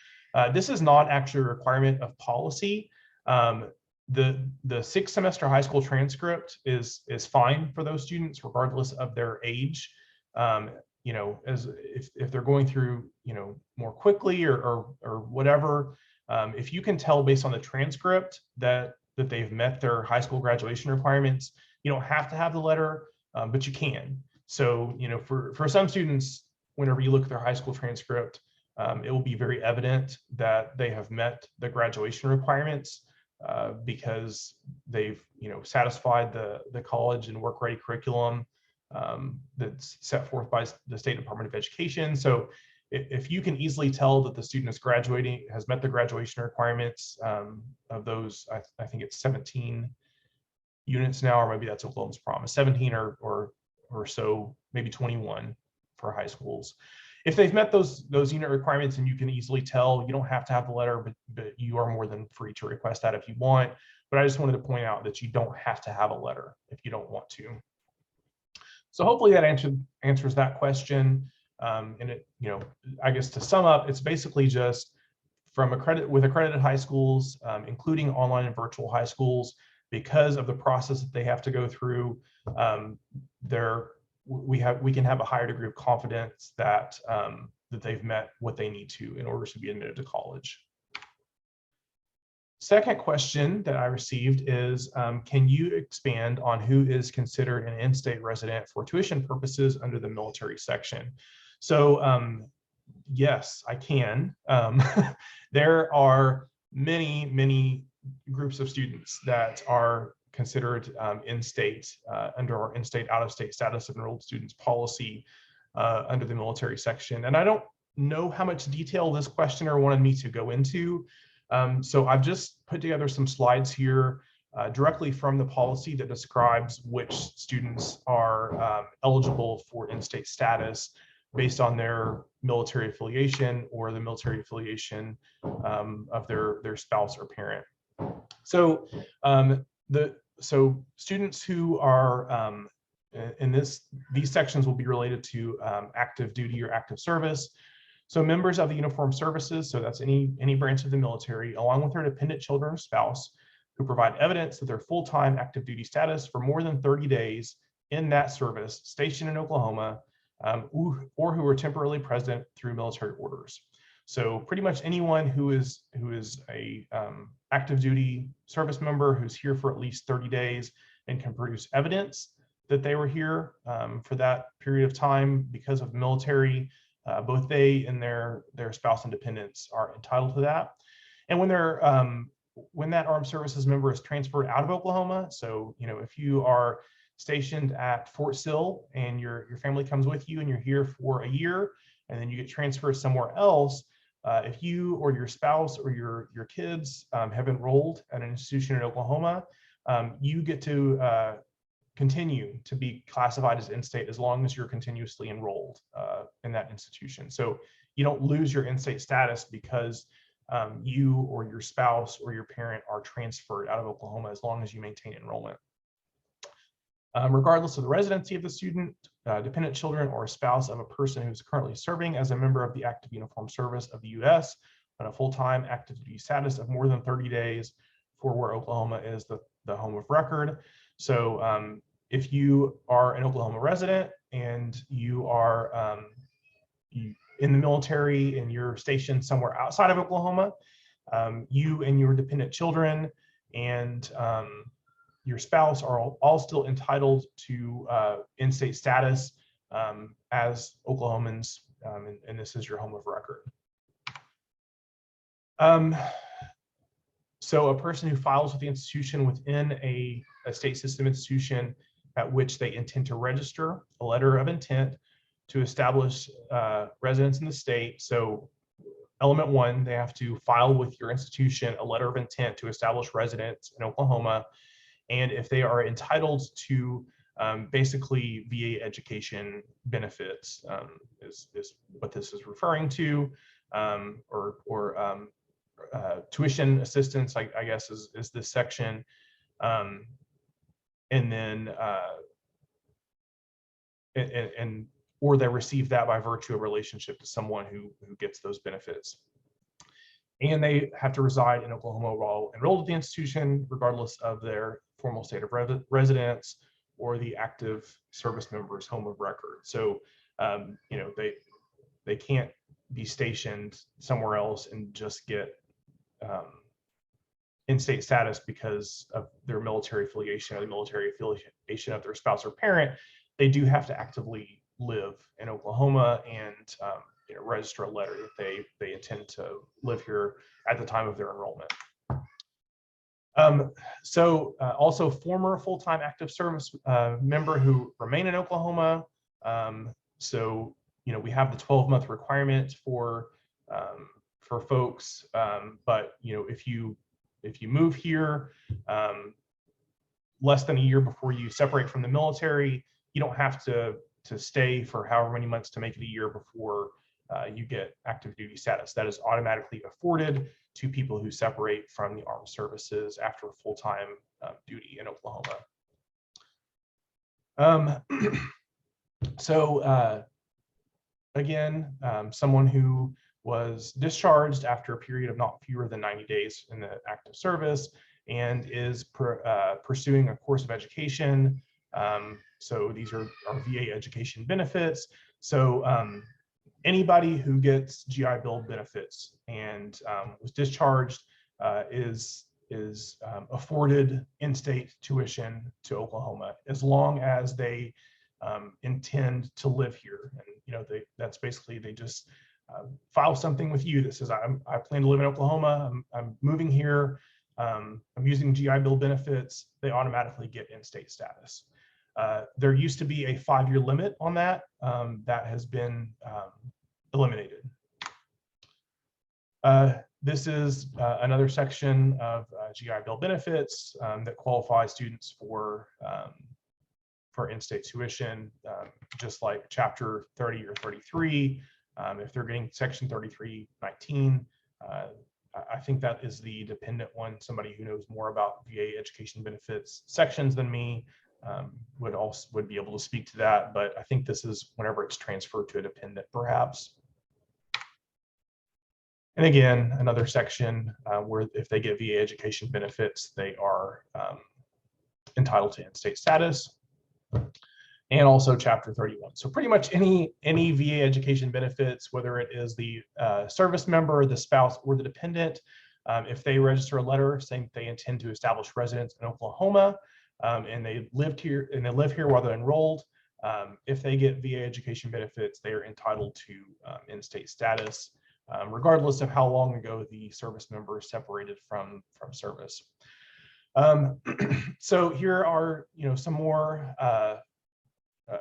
This is not actually a requirement of policy. The 6th semester high school transcript is fine for those students regardless of their age. As if they're going through more quickly or whatever, if you can tell based on the transcript that they've met their high school graduation requirements, you don't have to have the letter, but you can. So for some students, whenever you look at their high school transcript, it will be very evident that they have met the graduation requirements because they've satisfied the college and work ready curriculum that's set forth by the State Department of Education. So if you can easily tell that the student is graduating, has met the graduation requirements of those, I think it's 17 units now, or maybe that's Oklahoma's promise, 17 or so, maybe 21 for high schools. If they've met those unit requirements and you can easily tell, you don't have to have the letter, but you are more than free to request that if you want. But I just wanted to point out that you don't have to have a letter if you don't want to. So hopefully that answers that question. And it, I guess to sum up, it's basically just with accredited high schools, including online and virtual high schools, because of the process that they have to go through, we can have a higher degree of confidence that they've met what they need to in order to be admitted to college. Second question that I received is, can you expand on who is considered an in-state resident for tuition purposes under the military section? So yes, I can. There are many groups of students that are considered in-state under our in-state, out-of-state status of enrolled students policy under the military section. And I don't know how much detail this questioner wanted me to go into. So I've just put together some slides here directly from the policy that describes which students are eligible for in-state status based on their military affiliation or the military affiliation of their spouse or parent. So students who are in these sections will be related to active duty or active service. So members of the uniformed services, so that's any branch of the military, along with their dependent children or spouse, who provide evidence of their full-time active duty status for more than 30 days in that service stationed in Oklahoma, or who are temporarily present through military orders. So pretty much anyone who is a active duty service member who's here for at least 30 days and can produce evidence that they were here for that period of time because of the military, both they and their spouse and dependents are entitled to that. And when that armed services member is transferred out of Oklahoma, so if you are stationed at Fort Sill and your family comes with you and you're here for a year and then you get transferred somewhere else, if you or your spouse or your kids have enrolled at an institution in Oklahoma, you get to continue to be classified as in-state as long as you're continuously enrolled in that institution. So you don't lose your in-state status because you or your spouse or your parent are transferred out of Oklahoma as long as you maintain enrollment. Regardless of the residency of the student, dependent children, or a spouse of a person who's currently serving as a member of the active uniformed service of the U.S. on a full-time active duty status of more than 30 days for where Oklahoma is the home of record. So if you are an Oklahoma resident and you are in the military and you're stationed somewhere outside of Oklahoma, you and your dependent children and your spouse are all still entitled to in-state status as Oklahomans, and this is your home of record. So a person who files with the institution within a state system institution at which they intend to register a letter of intent to establish residence in the state. So element one, they have to file with your institution a letter of intent to establish residence in Oklahoma. And if they are entitled to basically VA education benefits, is what this is referring to, or tuition assistance, I guess is this section. And then, or they receive that by virtue of relationship to someone who gets those benefits. And they have to reside in Oklahoma while enrolled at the institution, regardless of their formal state of residence or the active service member's home of record. So, you know, they can't be stationed somewhere else and just get in-state status because of their military affiliation or the military affiliation of their spouse or parent. They do have to actively live in Oklahoma and you know, register a letter that they intend to live here at the time of their enrollment. Also former full-time active service member who remain in Oklahoma. So, you know, we have the 12-month requirement for folks, but you know, if you move here less than a year before you separate from the military, you don't have to stay for however many months to make it a year before you get active duty status. That is automatically afforded to people who separate from the armed services after full-time duty in Oklahoma. Again, someone who was discharged after a period of not fewer than 90 days in the active service and is pursuing a course of education. So these are VA education benefits. So anybody who gets GI Bill benefits and was discharged is afforded in-state tuition to Oklahoma as long as they intend to live here. And you know, that's basically they just file something with you that says I plan to live in Oklahoma. I'm moving here. I'm using GI Bill benefits. They automatically get in-state status. There used to be a 5-year limit on that. That has been eliminated. This is another section of GI Bill benefits that qualify students for in-state tuition, just like Chapter 30 or 33. If they're getting Section 3319, I think that is the dependent one. Somebody who knows more about VA education benefits sections than me would be able to speak to that, but I think this is whenever it's transferred to a dependent, perhaps. And again, another section where if they get VA education benefits, they are entitled to in-state status. And also Chapter 31. So pretty much any VA education benefits, whether it is the service member, the spouse, or the dependent, if they register a letter saying they intend to establish residence in Oklahoma, and they live here while they're enrolled, if they get VA education benefits, they are entitled to in-state status, regardless of how long ago the service member separated from service. So here are some more.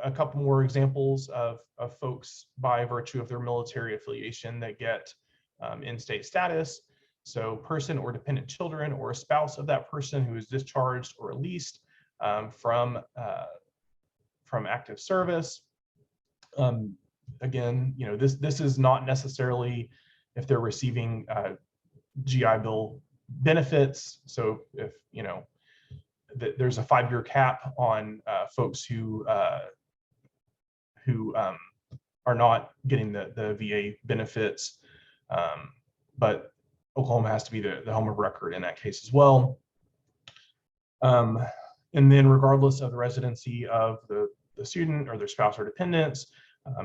A couple more examples of folks by virtue of their military affiliation that get in-state status. So person or dependent children or a spouse of that person who is discharged or released from active service. Again, this is not necessarily if they're receiving GI Bill benefits. So if there's a 5-year cap on folks who are not getting the VA benefits, but Oklahoma has to be the home of record in that case as well. And then regardless of the residency of the student or their spouse or dependents,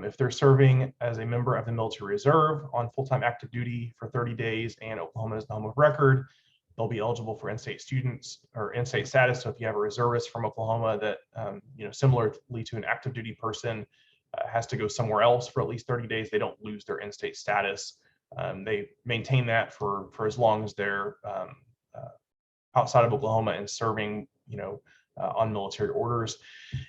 if they're serving as a member of the military reserve on full-time active duty for 30 days and Oklahoma is the home of record, they'll be eligible for in-state students or in-state status. So if you have a reservist from Oklahoma that, similarly to an active duty person, has to go somewhere else for at least 30 days, they don't lose their in-state status. They maintain that for as long as they're outside of Oklahoma and serving, on military orders.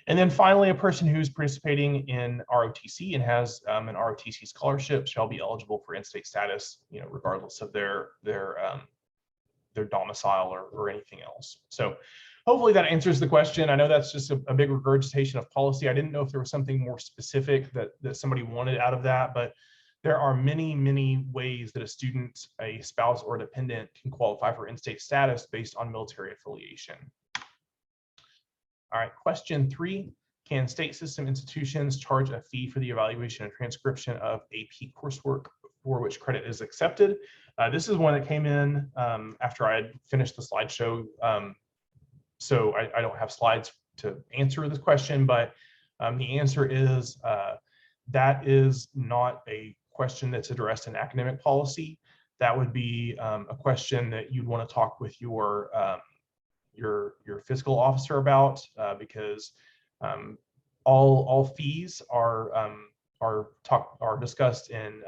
And then finally, a person who's participating in ROTC and has an ROTC scholarship shall be eligible for in-state status, regardless of their domicile or anything else. So hopefully that answers the question. I know that's just a big regurgitation of policy. I didn't know if there was something more specific that somebody wanted out of that, but there are many, many ways that a student, a spouse, or a dependent can qualify for in-state status based on military affiliation. All right, question 3. Can state system institutions charge a fee for the evaluation and transcription of AP coursework for which credit is accepted? This is one that came in after I had finished the slideshow. So I don't have slides to answer this question, but the answer is that is not a question that's addressed in academic policy. That would be a question that you'd want to talk with your fiscal officer about, because all fees are discussed in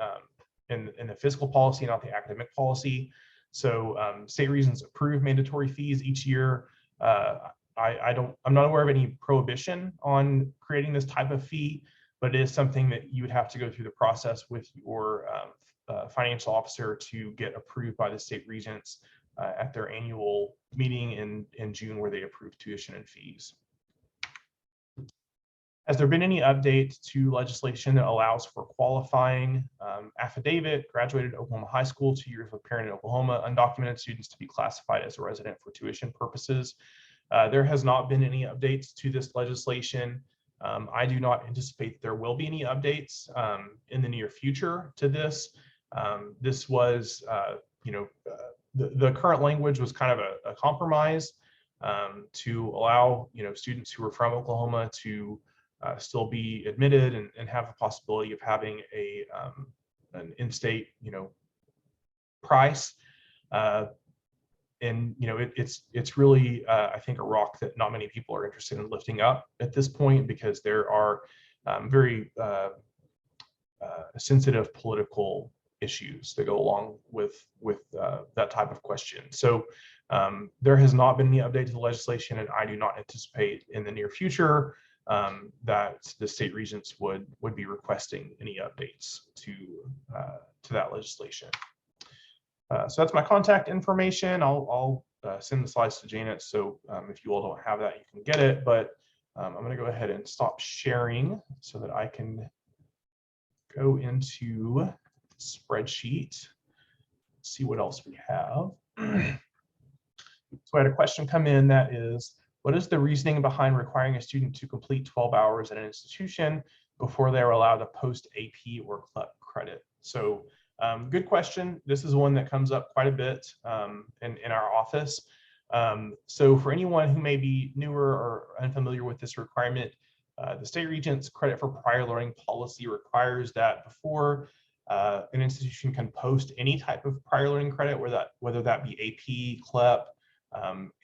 the fiscal policy, not the academic policy. So state Regents approve mandatory fees each year. I'm not aware of any prohibition on creating this type of fee, but it is something that you would have to go through the process with your financial officer to get approved by the state Regents at their annual meeting in June, where they approve tuition and fees. Has there been any update to legislation that allows for qualifying affidavit, graduated Oklahoma high school, 2 years with parent in Oklahoma, undocumented students to be classified as a resident for tuition purposes? There has not been any updates to this legislation. I do not anticipate there will be any updates in the near future to this. This was, the current language was kind of a compromise to allow, students who are from Oklahoma to still be admitted and have the possibility of having an in-state, price. And it's really I think a rock that not many people are interested in lifting up at this point, because there are very sensitive political issues that go along with that type of question. So there has not been any update to the legislation, and I do not anticipate in the near future that the state Regents would be requesting any updates to that legislation. So that's my contact information. I'll send the slides to Janet. So if you all don't have that, you can get it. But I'm going to go ahead and stop sharing so that I can go into the spreadsheet, see what else we have. So I had a question come in that is, what is the reasoning behind requiring a student to complete 12 hours at an institution before they are allowed to post AP or CLEP credit? So good question. This is one that comes up quite a bit in our office. So for anyone who may be newer or unfamiliar with this requirement, the state Regents credit for prior learning policy requires that before an institution can post any type of prior learning credit, whether that be AP, CLEP,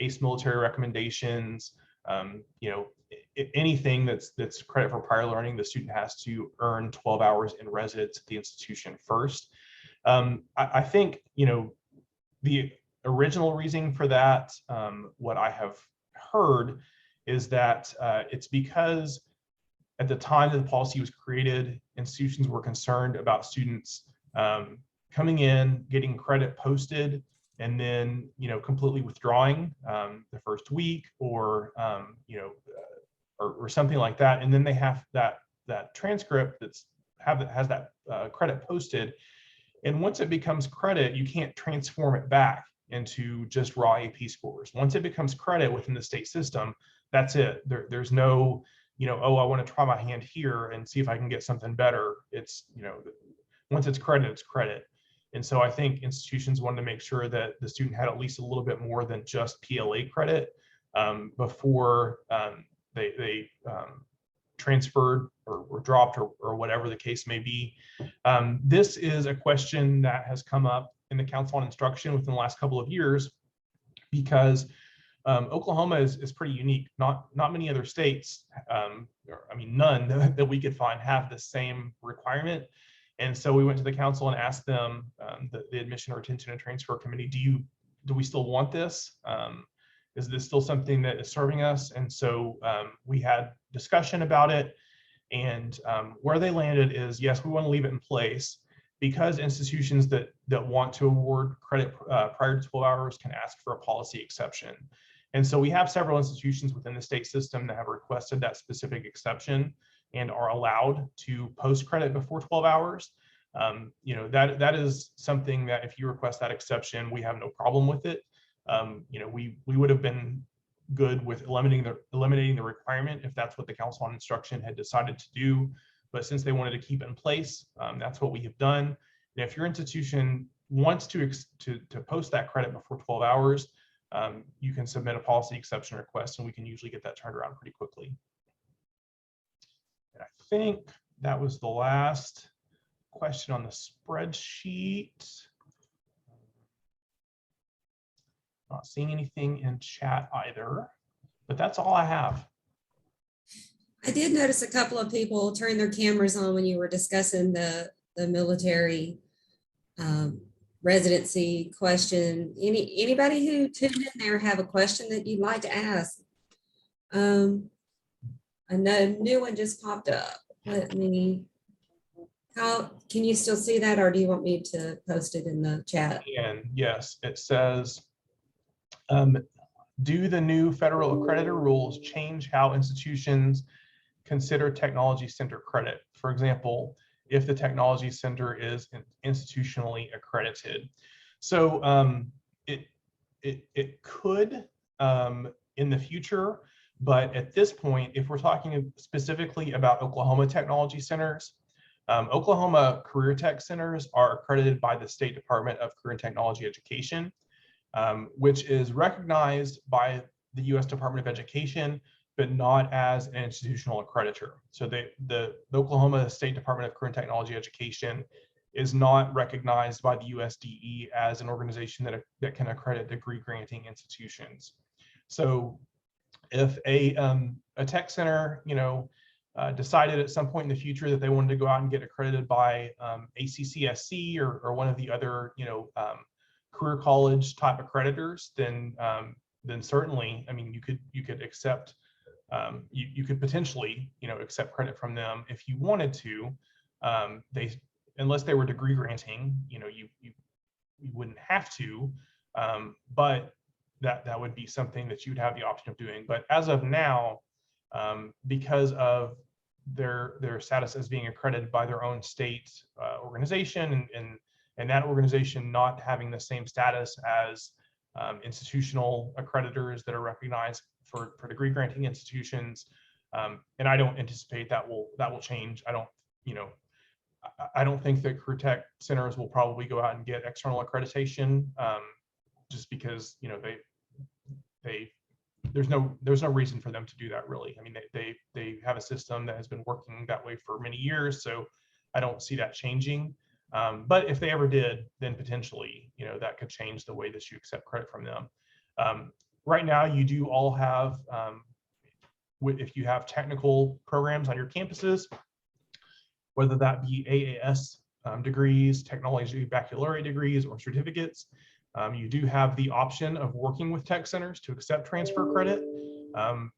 ACE military recommendations, anything that's credit for prior learning, the student has to earn 12 hours in residence at the institution first. I think, the original reasoning for that, what I have heard is that it's because at the time that the policy was created, institutions were concerned about students coming in, getting credit posted, and then completely withdrawing the first week, or or something like that, and then they have that transcript has that credit posted, and once it becomes credit, you can't transform it back into just raw AP scores. Once it becomes credit within the state system, that's it. There's no oh, I want to try my hand here and see if I can get something better. It's once it's credit, it's credit. And so I think institutions wanted to make sure that the student had at least a little bit more than just PLA credit before they transferred or dropped or whatever the case may be. This is a question that has come up in the Council on Instruction within the last couple of years, because Oklahoma is pretty unique. Not many other states, none that we could find have the same requirement. And so we went to the council and asked them, the Admission, Retention, and Transfer Committee, do do we still want this? Is this still something that is serving us? And so we had discussion about it, and where they landed is, yes, we want to leave it in place because institutions that want to award credit prior to 12 hours can ask for a policy exception. And so we have several institutions within the state system that have requested that specific exception and are allowed to post credit before 12 hours. You know, that is something that if you request that exception, we have no problem with it. You know, we would have been good with eliminating the requirement if that's what the Council on Instruction had decided to do. But since they wanted to keep it in place, that's what we have done. And if your institution wants to post that credit before 12 hours, you can submit a policy exception request, and we can usually get that turned around pretty quickly. And I think that was the last question on the spreadsheet. Not seeing anything in chat either, but that's all I have. I did notice a couple of people turn their cameras on when you were discussing the military residency question. Anybody who tuned in there have a question that you'd like to ask? I know a new one just popped up. Let me, can you still see that, or do you want me to post it in the chat? And yes, it says, do the new federal accreditor rules change how institutions consider technology center credit? For example, if the technology center is institutionally accredited. So it could in the future, but at this point, if we're talking specifically about Oklahoma technology centers, Oklahoma career tech centers are accredited by the State Department of Career and Technology Education, which is recognized by the U.S. Department of Education, but not as an institutional accreditor. So the Oklahoma State Department of Career and Technology Education is not recognized by the USDE as an organization that can accredit degree granting institutions. So if a tech center, you know, decided at some point in the future that they wanted to go out and get accredited by ACCSC or one of the other, you know, career college type accreditors, then certainly, I mean, you could accept, you could potentially, you know, accept credit from them if you wanted to. Unless they were degree granting, you know, you wouldn't have to, but that would be something that you'd have the option of doing. But as of now, because of their status as being accredited by their own state organization, and that organization not having the same status as institutional accreditors that are recognized for degree granting institutions, and I don't anticipate that will change. I don't, you know, I don't think that career tech centers will probably go out and get external accreditation, just because, you know, there's no reason for them to do that, really. I mean, they have a system that has been working that way for many years, so I don't see that changing. But if they ever did, then potentially, you know, that could change the way that you accept credit from them. Right now, you do all have, if you have technical programs on your campuses, whether that be AAS degrees, technology baccalaureate degrees, or certificates, you do have the option of working with tech centers to accept transfer credit.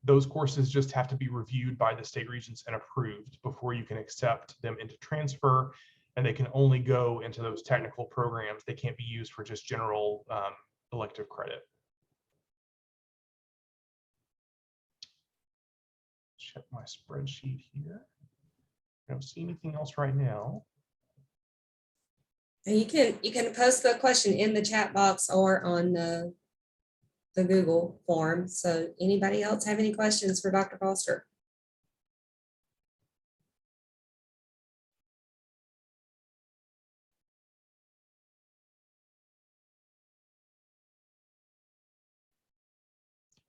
Those courses just have to be reviewed by the state regents and approved before you can accept them into transfer, and they can only go into those technical programs. They can't be used for just general elective credit. Check my spreadsheet here. I don't see anything else right now. And you can post the question in the chat box or on the Google form. So anybody else have any questions for Dr. Foster?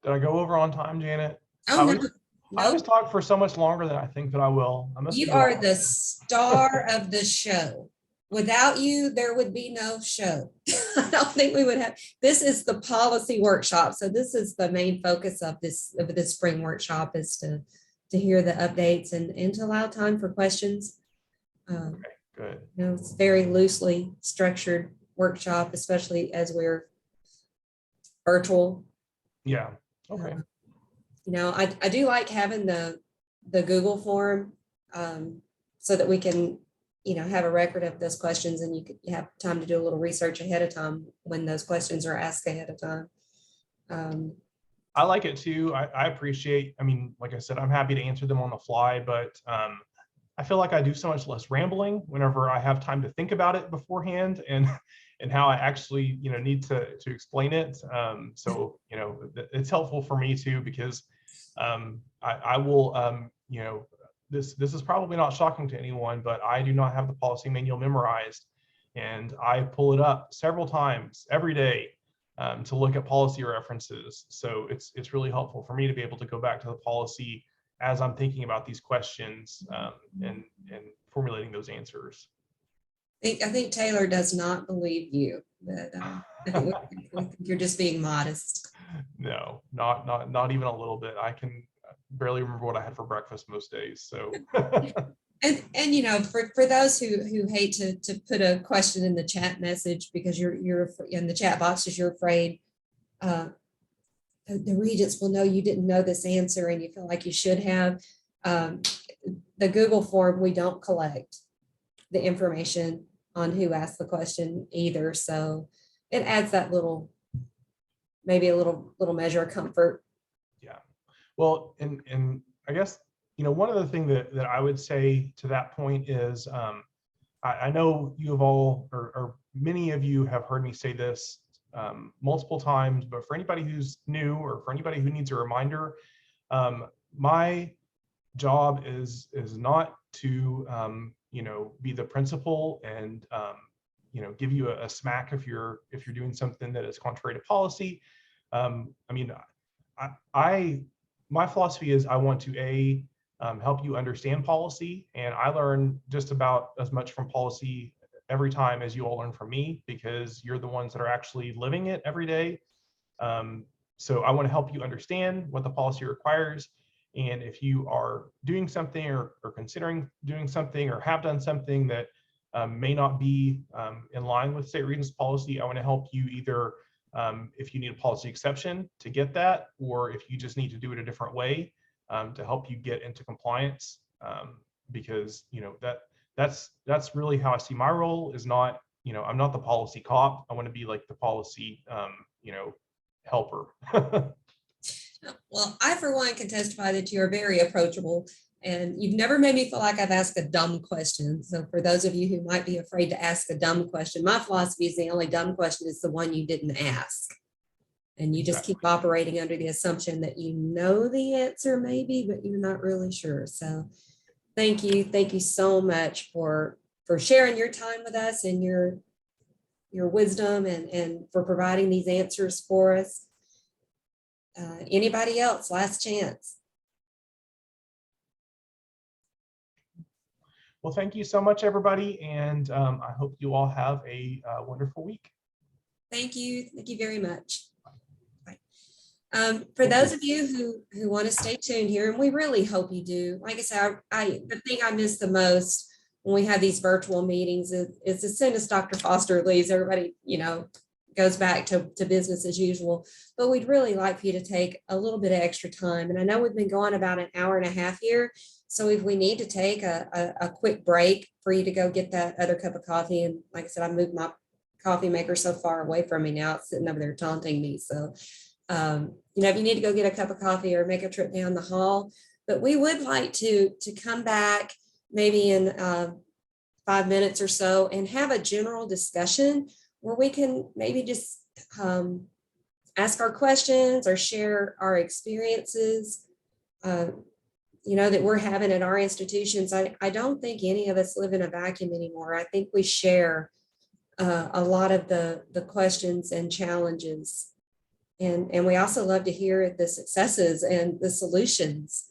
Did I go over on time, Janet? Oh, no. I always talk for so much longer than I think that I will. You are the star of the show. Without you, there would be no show. I don't think we would have. This is the policy workshop. So this is the main focus of this spring workshop, is to hear the updates and to allow time for questions. Okay, good. You know, it's very loosely structured workshop, especially as we're virtual. Yeah. Okay. You know, I do like having the Google form, so that we can, you know, have a record of those questions, and you have time to do a little research ahead of time when those questions are asked ahead of time. I like it too. I appreciate, I mean, like I said, I'm happy to answer them on the fly, but I feel like I do so much less rambling whenever I have time to think about it beforehand and how I actually, you know, need to explain it. So, you know, it's helpful for me too, because I will, you know, this is probably not shocking to anyone, but I do not have the policy manual memorized, and I pull it up several times every day to look at policy references. So it's really helpful for me to be able to go back to the policy as I'm thinking about these questions and formulating those answers. I think Taylor does not believe you, but I think you're just being modest. No, not even a little bit. I can barely remember what I had for breakfast most days. So and you know, for those who hate to put a question in the chat message because you're in the chat box because you're afraid the regents will know you didn't know this answer and you feel like you should have. The Google form, we don't collect the information on who asked the question either. So it adds that little, maybe a little measure of comfort. Yeah. Well, and I guess, you know, one of the things that I would say to that point is, I know you have all, or many of you have heard me say this multiple times, but for anybody who's new or for anybody who needs a reminder, my job is not to, you know, be the principal and, you know, give you a smack if you're doing something that is contrary to policy. I mean, my philosophy is I want to help you understand policy, and I learn just about as much from policy every time as you all learn from me, because you're the ones that are actually living it every day. So I want to help you understand what the policy requires. And if you are doing something or considering doing something or have done something that may not be in line with state Regents policy, I want to help you either if you need a policy exception to get that, or if you just need to do it a different way to help you get into compliance. Because, you know, that's really how I see my role is not, you know, I'm not the policy cop. I want to be like the policy, you know, helper. Well, I, for one, can testify that you are very approachable and you've never made me feel like I've asked a dumb question. So for those of you who might be afraid to ask a dumb question, my philosophy is the only dumb question is the one you didn't ask. And you just keep operating under the assumption that you know the answer maybe, but you're not really sure. So thank you. Thank you so much for sharing your time with us and your wisdom and for providing these answers for us. Anybody else? Last chance. Well, thank you so much, everybody. And I hope you all have a wonderful week. Thank you. Thank you very much. For those of you who want to stay tuned here, and we really hope you do, like I said, the thing I miss the most when we have these virtual meetings is as soon as Dr. Foster leaves, everybody, you know, goes back to business as usual. But we'd really like for you to take a little bit of extra time. And I know we've been going about an hour and a half here. So if we need to take a quick break for you to go get that other cup of coffee, and like I said, I moved my coffee maker so far away from me now, it's sitting over there taunting me. So you know, if you need to go get a cup of coffee or make a trip down the hall, but we would like to come back maybe in 5 minutes or so and have a general discussion where we can maybe just ask our questions or share our experiences, you know, that we're having at our institutions. I don't think any of us live in a vacuum anymore. I think we share a lot of the questions and challenges. And we also love to hear the successes and the solutions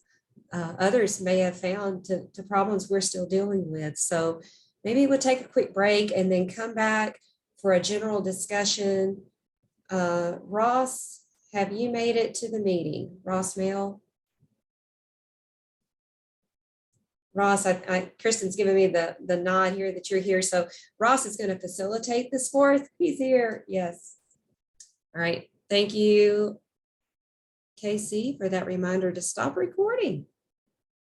others may have found to problems we're still dealing with. So maybe we'll take a quick break and then come back for a general discussion. Ross, have you made it to the meeting? Ross Mail? Ross, Kristen's giving me the nod here that you're here. So Ross is going to facilitate this fourth. He's here. Yes. All right. Thank you, Casey, for that reminder to stop recording.